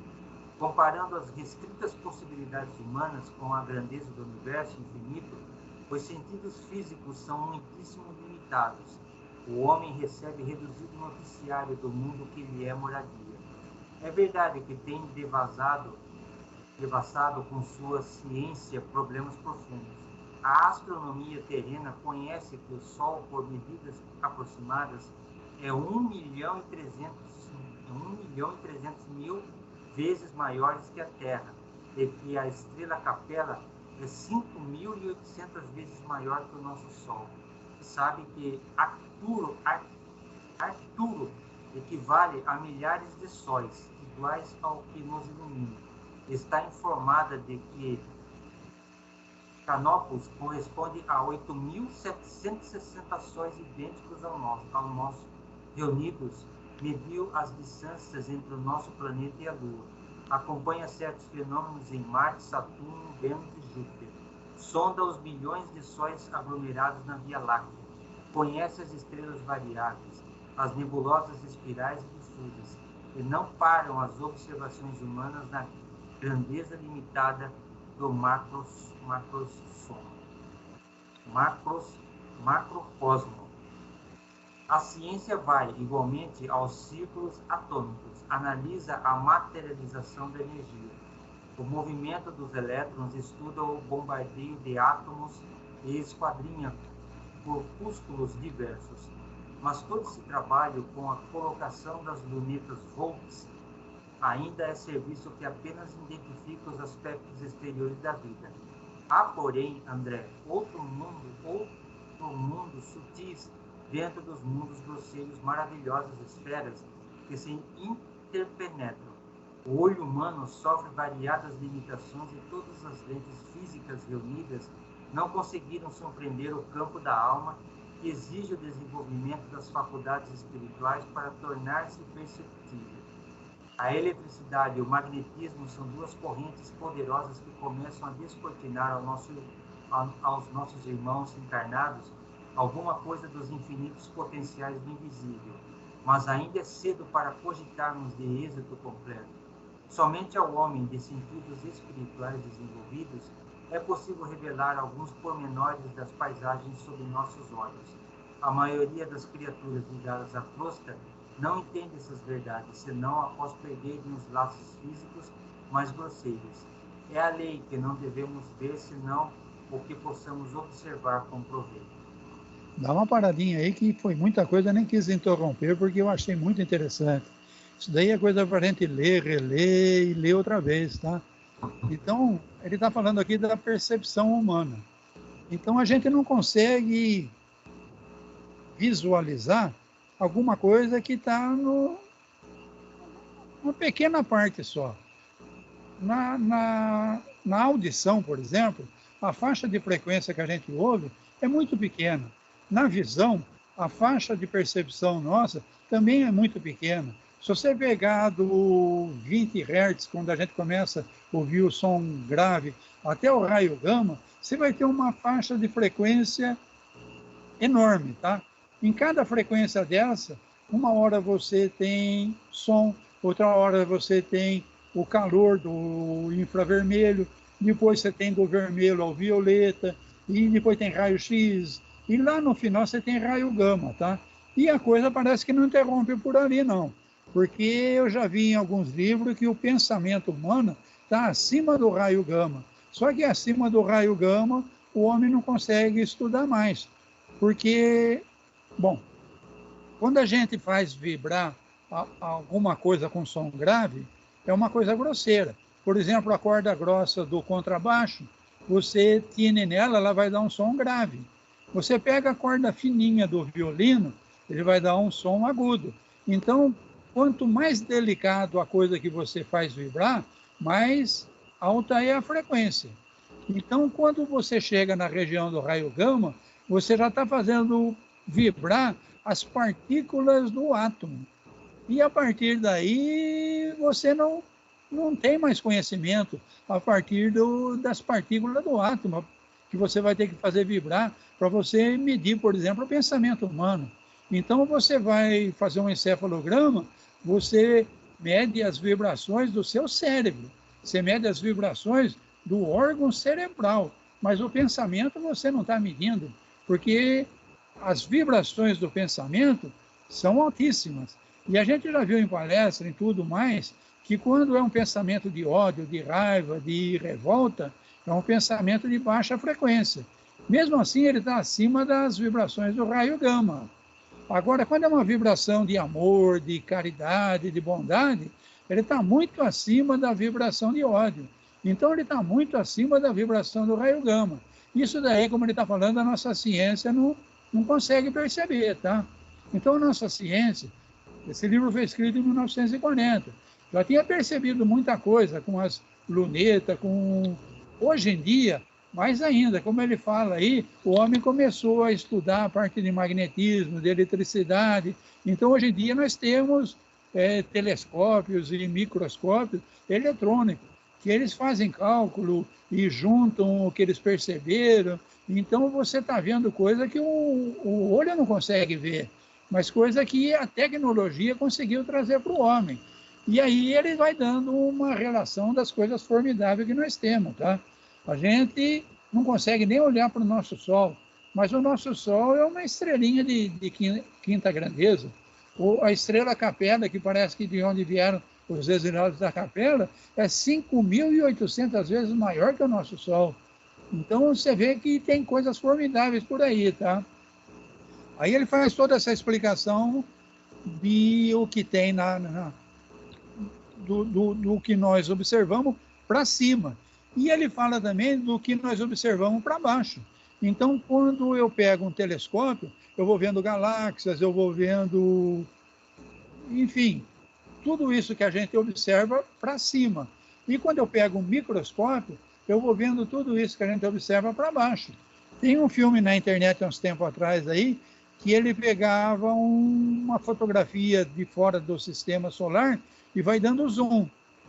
S2: Comparando as restritas possibilidades humanas com a grandeza do universo infinito, os sentidos físicos são muitíssimo limitados. O homem recebe reduzido noticiário do mundo que lhe é moradia. É verdade que tem devassado com sua ciência problemas profundos. A astronomia terrena conhece que o Sol, por medidas aproximadas, é 1.300.000 vezes maiores que a Terra, e que a estrela Capela é 5.800 vezes maior que o nosso Sol. Sabe que Arturo equivale a milhares de sóis, iguais ao que nos ilumina. Está informada de que Canopus corresponde a 8.760 sóis idênticos ao nosso. Reunidos, mediu as distâncias entre o nosso planeta e a Lua. Acompanha certos fenômenos em Marte, Saturno, Vênus e Júpiter. Sonda os bilhões de sóis aglomerados na Via Láctea. Conhece as estrelas variáveis, as nebulosas espirais e difusas, e não param as observações humanas na grandeza limitada do macrocosmo. A ciência vai, igualmente, aos círculos atômicos, analisa a materialização da energia, o movimento dos elétrons, estuda o bombardeio de átomos e esquadrinha corpúsculos diversos. Mas todo esse trabalho com a colocação das lunetas Volks ainda é serviço que apenas identifica os aspectos exteriores da vida. Há, porém, André, outro mundo sutis dentro dos mundos grosseiros, maravilhosas esferas que se interpenetram. O olho humano sofre variadas limitações e todas as lentes físicas reunidas não conseguiram compreender o campo da alma que exige o desenvolvimento das faculdades espirituais para tornar-se perceptível. A eletricidade e o magnetismo são duas correntes poderosas que começam a descortinar aos nossos irmãos encarnados alguma coisa dos infinitos potenciais do invisível, mas ainda é cedo para cogitarmos de êxito completo. Somente ao homem de sentidos espirituais desenvolvidos é possível revelar alguns pormenores das paisagens sob nossos olhos. A maioria das criaturas ligadas à crosta não entende essas verdades, senão após perderem os laços físicos mais grosseiros. É a lei que não devemos ver, senão o que possamos observar com proveito.
S1: Dá uma paradinha aí, que foi muita coisa, nem quis interromper, porque eu achei muito interessante. Isso daí é coisa para a gente ler, reler e ler outra vez, tá? Então, ele está falando aqui da percepção humana. Então, a gente não consegue visualizar alguma coisa que está numa pequena parte só. Na audição, por exemplo, a faixa de frequência que a gente ouve é muito pequena. Na visão, a faixa de percepção nossa também é muito pequena. Se você pegar do 20 Hz, quando a gente começa a ouvir o som grave, até o raio gama, você vai ter uma faixa de frequência enorme, tá? Em cada frequência dessa, uma hora você tem som, outra hora você tem o calor do infravermelho, depois você tem do vermelho ao violeta, e depois tem raio-x, e lá no final você tem raio gama, tá? E a coisa parece que não interrompe por ali, não. Porque eu já vi em alguns livros que o pensamento humano está acima do raio gama. Só que acima do raio gama, o homem não consegue estudar mais. Porque, bom, quando a gente faz vibrar alguma coisa com som grave, é uma coisa grosseira. Por exemplo, a corda grossa do contrabaixo, você tine nela, ela vai dar um som grave. Você pega a corda fininha do violino, ele vai dar um som agudo. Então, quanto mais delicado a coisa que você faz vibrar, mais alta é a frequência. Então, quando você chega na região do raio gama, você já está fazendo vibrar as partículas do átomo. E a partir daí, você não tem mais conhecimento a partir das partículas do átomo, que você vai ter que fazer vibrar para você medir, por exemplo, o pensamento humano. Então, você vai fazer um encefalograma, você mede as vibrações do seu cérebro, você mede as vibrações do órgão cerebral, mas o pensamento você não está medindo, porque as vibrações do pensamento são altíssimas. E a gente já viu em palestra e tudo mais, que quando é um pensamento de ódio, de raiva, de revolta, é um pensamento de baixa frequência. Mesmo assim, ele está acima das vibrações do raio gama. Agora, quando é uma vibração de amor, de caridade, de bondade, ele está muito acima da vibração de ódio. Então, ele está muito acima da vibração do raio gama. Isso daí, como ele está falando, a nossa ciência não consegue perceber, tá? Então, a nossa ciência, esse livro foi escrito em 1940, já tinha percebido muita coisa com as lunetas, hoje em dia, mais ainda, como ele fala aí, o homem começou a estudar a parte de magnetismo, de eletricidade. Então, hoje em dia, nós temos telescópios e microscópios eletrônicos, que eles fazem cálculo e juntam o que eles perceberam. Então, você está vendo coisa que o olho não consegue ver, mas coisa que a tecnologia conseguiu trazer para o homem. E aí ele vai dando uma relação das coisas formidáveis que nós temos, tá? A gente não consegue nem olhar para o nosso Sol, mas o nosso Sol é uma estrelinha de quinta grandeza. Ou a estrela Capela, que parece que de onde vieram os exilados da Capela, é 5.800 vezes maior que o nosso Sol. Então você vê que tem coisas formidáveis por aí, tá? Aí ele faz toda essa explicação de o que tem do que nós observamos para cima. E ele fala também do que nós observamos para baixo. Então, quando eu pego um telescópio, eu vou vendo galáxias, eu vou vendo, enfim, tudo isso que a gente observa para cima. E quando eu pego um microscópio, eu vou vendo tudo isso que a gente observa para baixo. Tem um filme na internet há uns tempos atrás aí, que ele pegava uma fotografia de fora do sistema solar e vai dando zoom.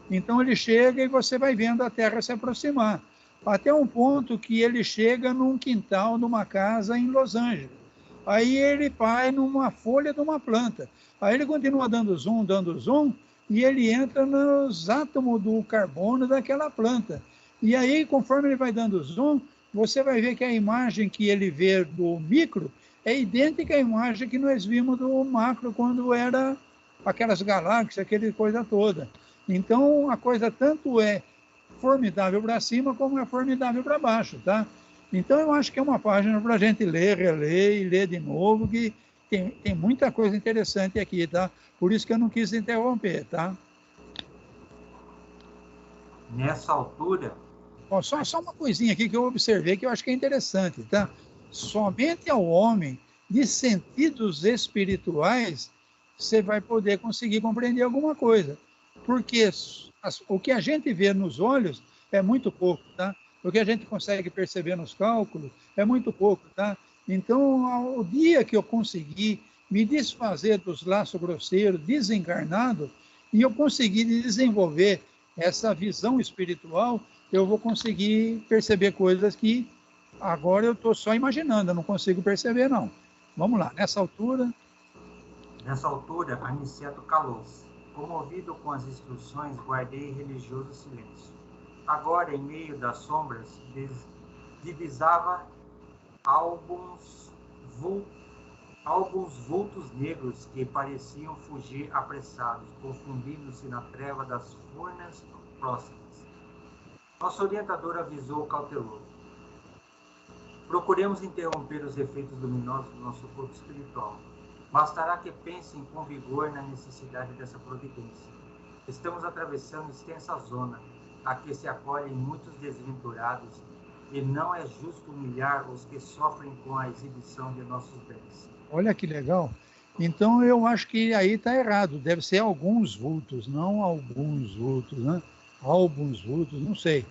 S1: Então ele chega e você vai vendo a Terra se aproximar. Até um ponto que ele chega num quintal de uma casa em Los Angeles. Aí ele vai numa folha de uma planta. Aí ele continua dando zoom, e ele entra nos átomos do carbono daquela planta. E aí, conforme ele vai dando zoom, você vai ver que a imagem que ele vê do micro é idêntica à imagem que nós vimos do macro, quando era aquelas galáxias, aquela coisa toda. Então, a coisa tanto é formidável para cima, como é formidável para baixo, tá? Então, eu acho que é uma página para a gente ler, reler e ler de novo, que tem muita coisa interessante aqui, tá? Por isso que eu não quis interromper, tá?
S2: Nessa altura...
S1: Ó, só uma coisinha aqui que eu observei que eu acho que é interessante, tá? Somente ao homem de sentidos espirituais você vai poder conseguir compreender alguma coisa. Porque o que a gente vê nos olhos é muito pouco, tá? O que a gente consegue perceber nos cálculos é muito pouco, tá? Então, o dia que eu conseguir me desfazer dos laços grosseiros, desencarnado, e eu conseguir desenvolver essa visão espiritual, eu vou conseguir perceber coisas que agora eu estou só imaginando, eu não consigo perceber, não. Vamos lá, nessa altura...
S2: Nessa altura, Aniceto calou-se. Comovido com as instruções, guardei religioso silêncio. Agora, em meio das sombras, divisava alguns vultos negros que pareciam fugir apressados, confundindo-se na treva das furnas próximas. Nosso orientador avisou cauteloso. Procuremos interromper os efeitos luminosos do nosso corpo espiritual. Bastará que pensem com vigor na necessidade dessa providência. Estamos atravessando extensa zona, a que se acolhem muitos desventurados, e não é justo humilhar os que sofrem com a exibição de nossos bens.
S1: Olha que legal. Então, eu acho que aí está errado. Deve ser alguns vultos, não alguns vultos, né? Alguns vultos, não sei.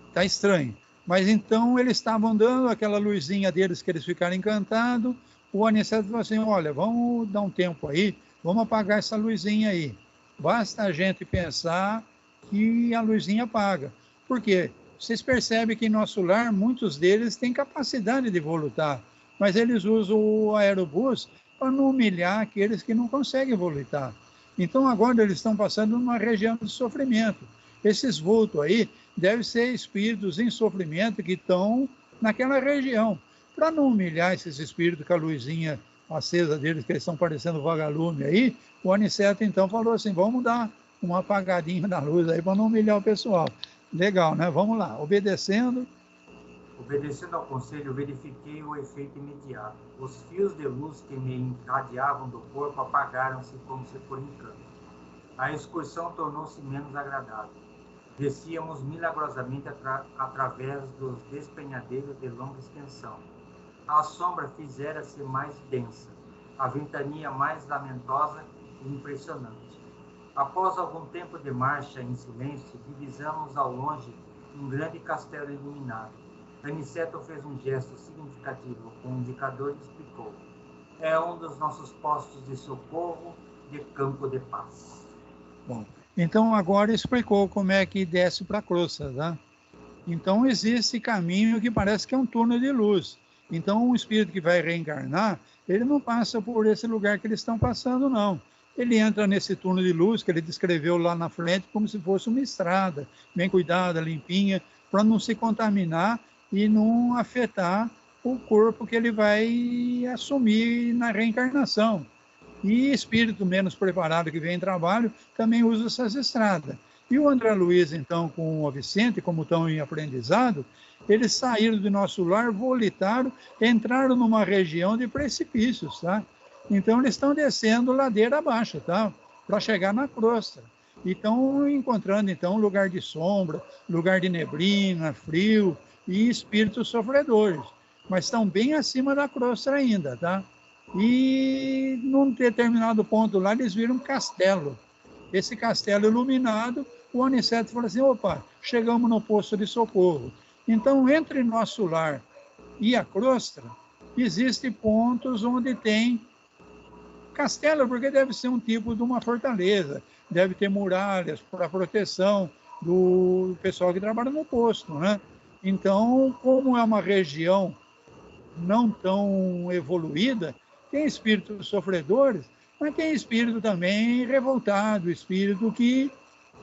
S1: Está estranho. Mas então, eles estavam dando aquela luzinha deles que eles ficaram encantados. O Aniceto falou assim, olha, vamos dar um tempo aí, vamos apagar essa luzinha aí. Basta a gente pensar que a luzinha apaga. Por quê? Vocês percebem que em nosso lar, muitos deles têm capacidade de volutar, mas eles usam o aerobus para não humilhar aqueles que não conseguem volutar. Então, agora eles estão passando numa região de sofrimento. Esses vultos aí devem ser espíritos em sofrimento que estão naquela região. Para não humilhar esses espíritos com a luzinha acesa deles, que eles estão parecendo vagalume aí, o Aniceto então falou assim, vamos dar uma apagadinha na luz aí para não humilhar o pessoal. Legal, né? Vamos lá, obedecendo.
S2: Obedecendo ao conselho, verifiquei o efeito imediato. Os fios de luz que me irradiavam do corpo apagaram-se como se por encanto. A excursão tornou-se menos agradável. Descíamos milagrosamente através dos despenhadeiros de longa extensão. A sombra fizera-se mais densa, a ventania mais lamentosa e impressionante. Após algum tempo de marcha em silêncio, divisamos ao longe um grande castelo iluminado. Aniceto fez um gesto significativo com o indicador e explicou. É um dos nossos postos de socorro de campo de paz.
S1: Bom, então agora explicou como é que desce para a crosta, tá? Então existe caminho que parece que é um túnel de luz. Então um espírito que vai reencarnar, ele não passa por esse lugar que eles estão passando, não. Ele entra nesse túnel de luz que ele descreveu lá na frente como se fosse uma estrada, bem cuidada, limpinha, para não se contaminar e não afetar o corpo que ele vai assumir na reencarnação. E espírito menos preparado que vem em trabalho também usa essas estradas. E o André Luiz, então, com o Vicente, como estão em aprendizado, eles saíram do nosso lar, volitaram, entraram numa região de precipícios, tá? Então, eles estão descendo ladeira abaixo, tá? Para chegar na crosta. E estão encontrando, então, lugar de sombra, lugar de neblina, frio e espíritos sofredores. Mas estão bem acima da crosta ainda, tá? E num determinado ponto lá, eles viram um castelo. Esse castelo iluminado, o Aniceto falou assim, opa, chegamos no posto de socorro. Então, entre nosso lar e a crosta, existem pontos onde tem castelo, porque deve ser um tipo de uma fortaleza, deve ter muralhas para proteção do pessoal que trabalha no posto, né? Então, como é uma região não tão evoluída, tem espíritos sofredores, mas tem espírito também revoltado, espírito que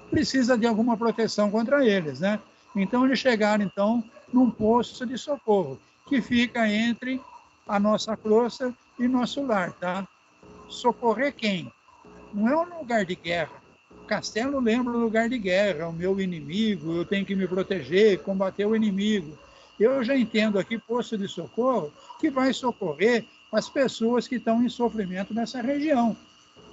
S1: precisa de alguma proteção contra eles, né? Então, eles chegaram, então, num posto de socorro, que fica entre a nossa crosta e nosso lar, tá? Socorrer quem? Não é um lugar de guerra. O castelo lembra um lugar de guerra, o meu inimigo, eu tenho que me proteger, combater o inimigo. Eu já entendo aqui posto de socorro que vai socorrer as pessoas que estão em sofrimento nessa região.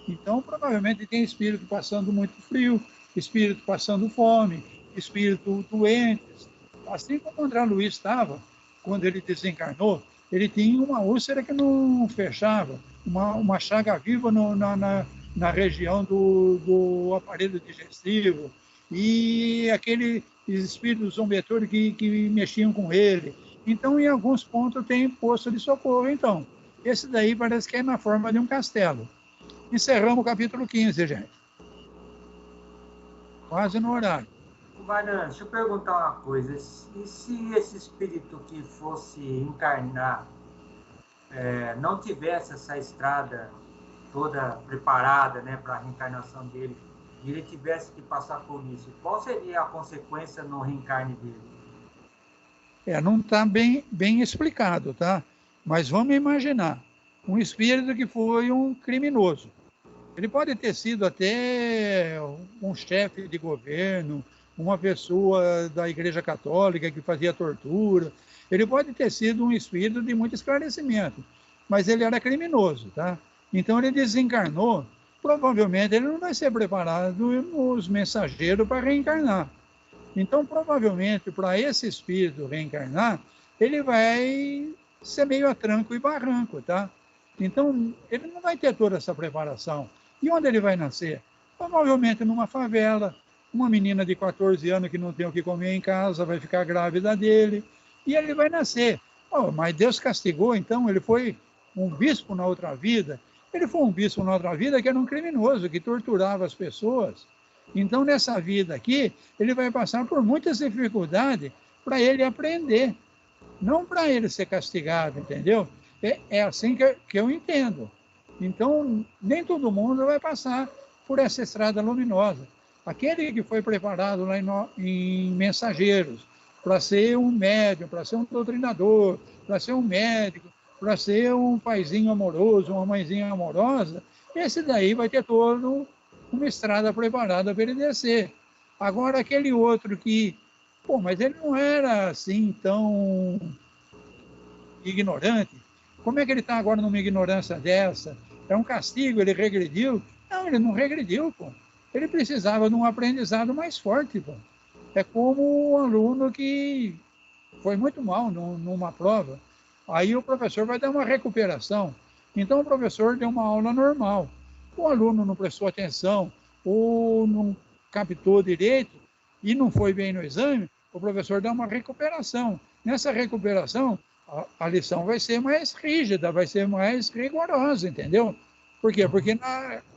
S1: Então, provavelmente tem espírito passando muito frio, espírito passando fome, espírito doentes. Assim como o André Luiz estava, quando ele desencarnou, ele tinha uma úlcera que não fechava, uma chaga viva na região do aparelho digestivo, e aquele espírito zombetor que mexiam com ele. Então, em alguns pontos tem posto de socorro, então. Esse daí parece que é na forma de um castelo. Encerramos o capítulo 15, gente. Quase no horário.
S2: Mariana, deixa eu perguntar uma coisa. E se esse espírito que fosse encarnar não tivesse essa estrada toda preparada, né, para a reencarnação dele, e ele tivesse que passar por isso, qual seria a consequência no reencarne dele?
S1: Não está bem explicado, tá? Mas vamos imaginar um espírito que foi um criminoso. Ele pode ter sido até um chefe de governo, uma pessoa da Igreja Católica que fazia tortura. Ele pode ter sido um espírito de muito esclarecimento, mas ele era criminoso, tá? Então ele desencarnou. Provavelmente ele não vai ser preparado nos mensageiros para reencarnar. Então, provavelmente, para esse espírito reencarnar, ele vai ser meio a tranco e barranco, tá? Então, ele não vai ter toda essa preparação. E onde ele vai nascer? Provavelmente numa favela. Uma menina de 14 anos que não tem o que comer em casa vai ficar grávida dele. E ele vai nascer. Oh, mas Deus castigou, então ele foi um bispo na outra vida. Ele foi um bispo na outra vida que era um criminoso, que torturava as pessoas. Então, nessa vida aqui, ele vai passar por muitas dificuldades para ele aprender. Não para ele ser castigado, entendeu? É assim que eu entendo. Então, nem todo mundo vai passar por essa estrada luminosa. Aquele que foi preparado lá em Mensageiros, para ser um médium, para ser um doutrinador, para ser um médico, para ser um paizinho amoroso, uma mãezinha amorosa, esse daí vai ter todo uma estrada preparada para ele descer. Agora, aquele outro que, mas ele não era assim tão ignorante. Como é que ele está agora numa ignorância dessa? É um castigo, ele regrediu? Não, ele não regrediu, pô. Ele precisava de um aprendizado mais forte, pô. É como um aluno que foi muito mal numa prova. Aí o professor vai dar uma recuperação. Então o professor deu uma aula normal. O aluno não prestou atenção ou não captou direito e não foi bem no exame, o professor dá uma recuperação. Nessa recuperação, a lição vai ser mais rígida, vai ser mais rigorosa, entendeu? Por quê? Porque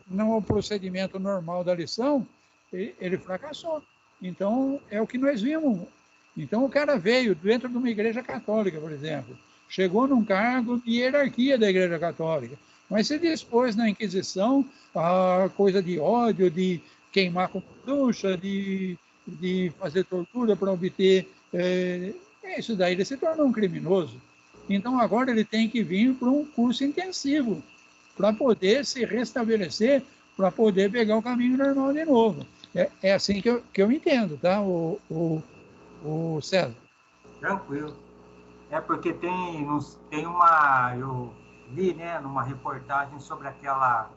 S1: no procedimento normal da lição, ele fracassou. Então, é o que nós vimos. Então, o cara veio dentro de uma igreja católica, por exemplo, chegou num cargo de hierarquia da igreja católica, mas se dispôs na Inquisição a coisa de ódio, de queimar com bruxa, de fazer tortura para obter... isso daí, ele se tornou um criminoso. Então, agora ele tem que vir para um curso intensivo, para poder se restabelecer, para poder pegar o caminho normal de novo. É assim que eu entendo, tá, o César?
S2: Tranquilo. Porque tem uma... Eu li, né, numa reportagem sobre aquela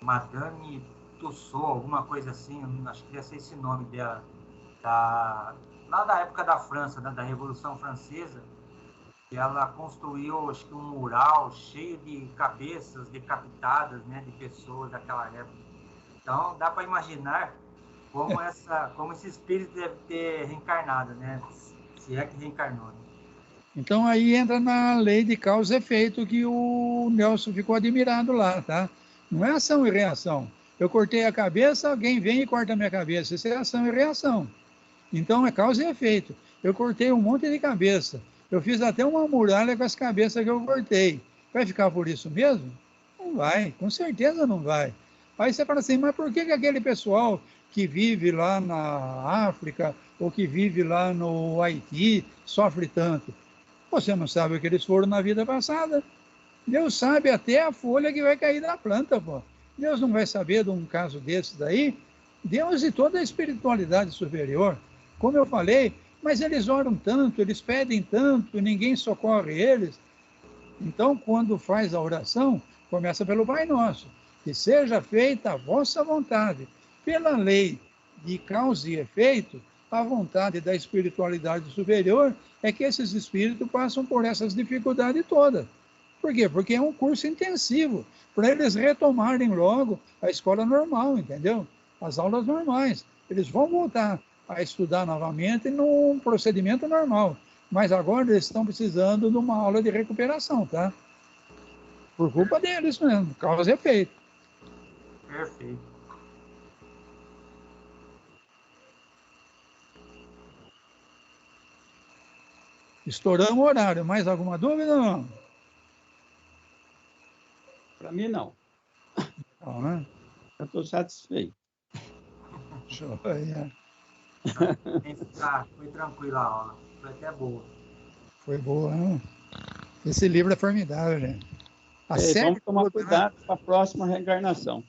S2: Madame Tussauds, alguma coisa assim, acho que ia ser esse nome dela, lá da época da França, né, da Revolução Francesa, e ela construiu, acho que um mural cheio de cabeças decapitadas, né, de pessoas daquela época. Então, dá para imaginar como esse espírito deve ter reencarnado, né? Se é que reencarnou. Né?
S1: Então aí entra na lei de causa e efeito que o Nelson ficou admirado lá, tá? Não é ação e reação. Eu cortei a cabeça, alguém vem e corta a minha cabeça. Isso é ação e reação. Então é causa e efeito. Eu cortei um monte de cabeça. Eu fiz até uma muralha com as cabeças que eu cortei. Vai ficar por isso mesmo? Não vai, com certeza não vai. Aí você fala assim, mas por que aquele pessoal que vive lá na África ou que vive lá no Haiti sofre tanto? Você não sabe o que eles foram na vida passada. Deus sabe até a folha que vai cair da planta, pô. Deus não vai saber de um caso desses daí? Deus e toda a espiritualidade superior. Como eu falei, mas eles oram tanto, eles pedem tanto, ninguém socorre eles. Então, quando faz a oração, começa pelo Pai Nosso. Que seja feita a vossa vontade. Pela lei de causa e efeito, a vontade da espiritualidade superior é que esses espíritos passam por essas dificuldades todas. Por quê? Porque é um curso intensivo, para eles retomarem logo a escola normal, entendeu? As aulas normais. Eles vão voltar a estudar novamente num procedimento normal. Mas agora eles estão precisando de uma aula de recuperação, tá? Por culpa deles mesmo, causa e efeito.
S2: Perfeito.
S1: Estouramos o horário. Mais alguma dúvida ou não?
S3: Para mim, não.
S1: Não, né?
S3: Eu estou satisfeito.
S1: Joia.
S2: Foi tranquila a aula. Foi até boa.
S1: Foi boa, né? Esse livro é formidável, gente.
S3: Vamos tomar cuidado com a próxima reencarnação.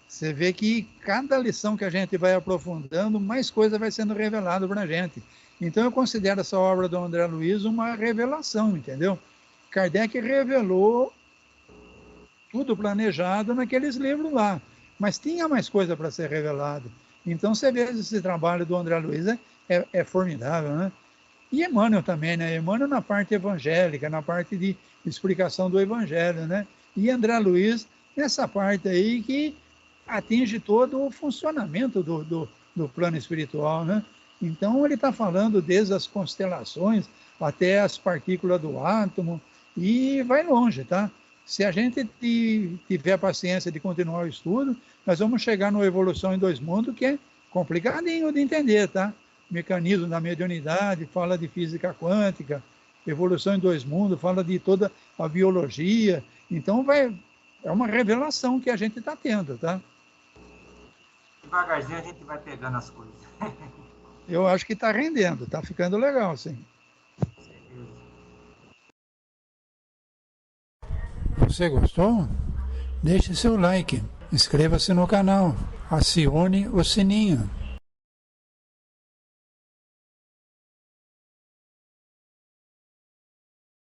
S1: Você vê que cada lição que a gente vai aprofundando, mais coisa vai sendo revelada para a gente. Então eu considero essa obra do André Luiz uma revelação, entendeu? Kardec revelou tudo planejado naqueles livros lá, mas tinha mais coisa para ser revelada. Então você vê esse trabalho do André Luiz, é formidável, né? E Emmanuel também, né? Emmanuel na parte evangélica, na parte de explicação do evangelho, né? E André Luiz nessa parte aí que atinge todo o funcionamento do plano espiritual, né? Então ele está falando desde as constelações até as partículas do átomo e vai longe, tá? Se a gente tiver a paciência de continuar o estudo, nós vamos chegar no Evolução em Dois Mundos, que é complicadinho de entender, tá? Mecanismo da mediunidade, fala de física quântica, Evolução em Dois Mundos, fala de toda a biologia. Então é uma revelação que a gente está tendo, tá?
S2: Devagarzinho a gente vai pegando as coisas.
S1: Eu acho que está rendendo, está ficando legal, sim. Você gostou? Deixe seu like, inscreva-se no canal, acione o sininho.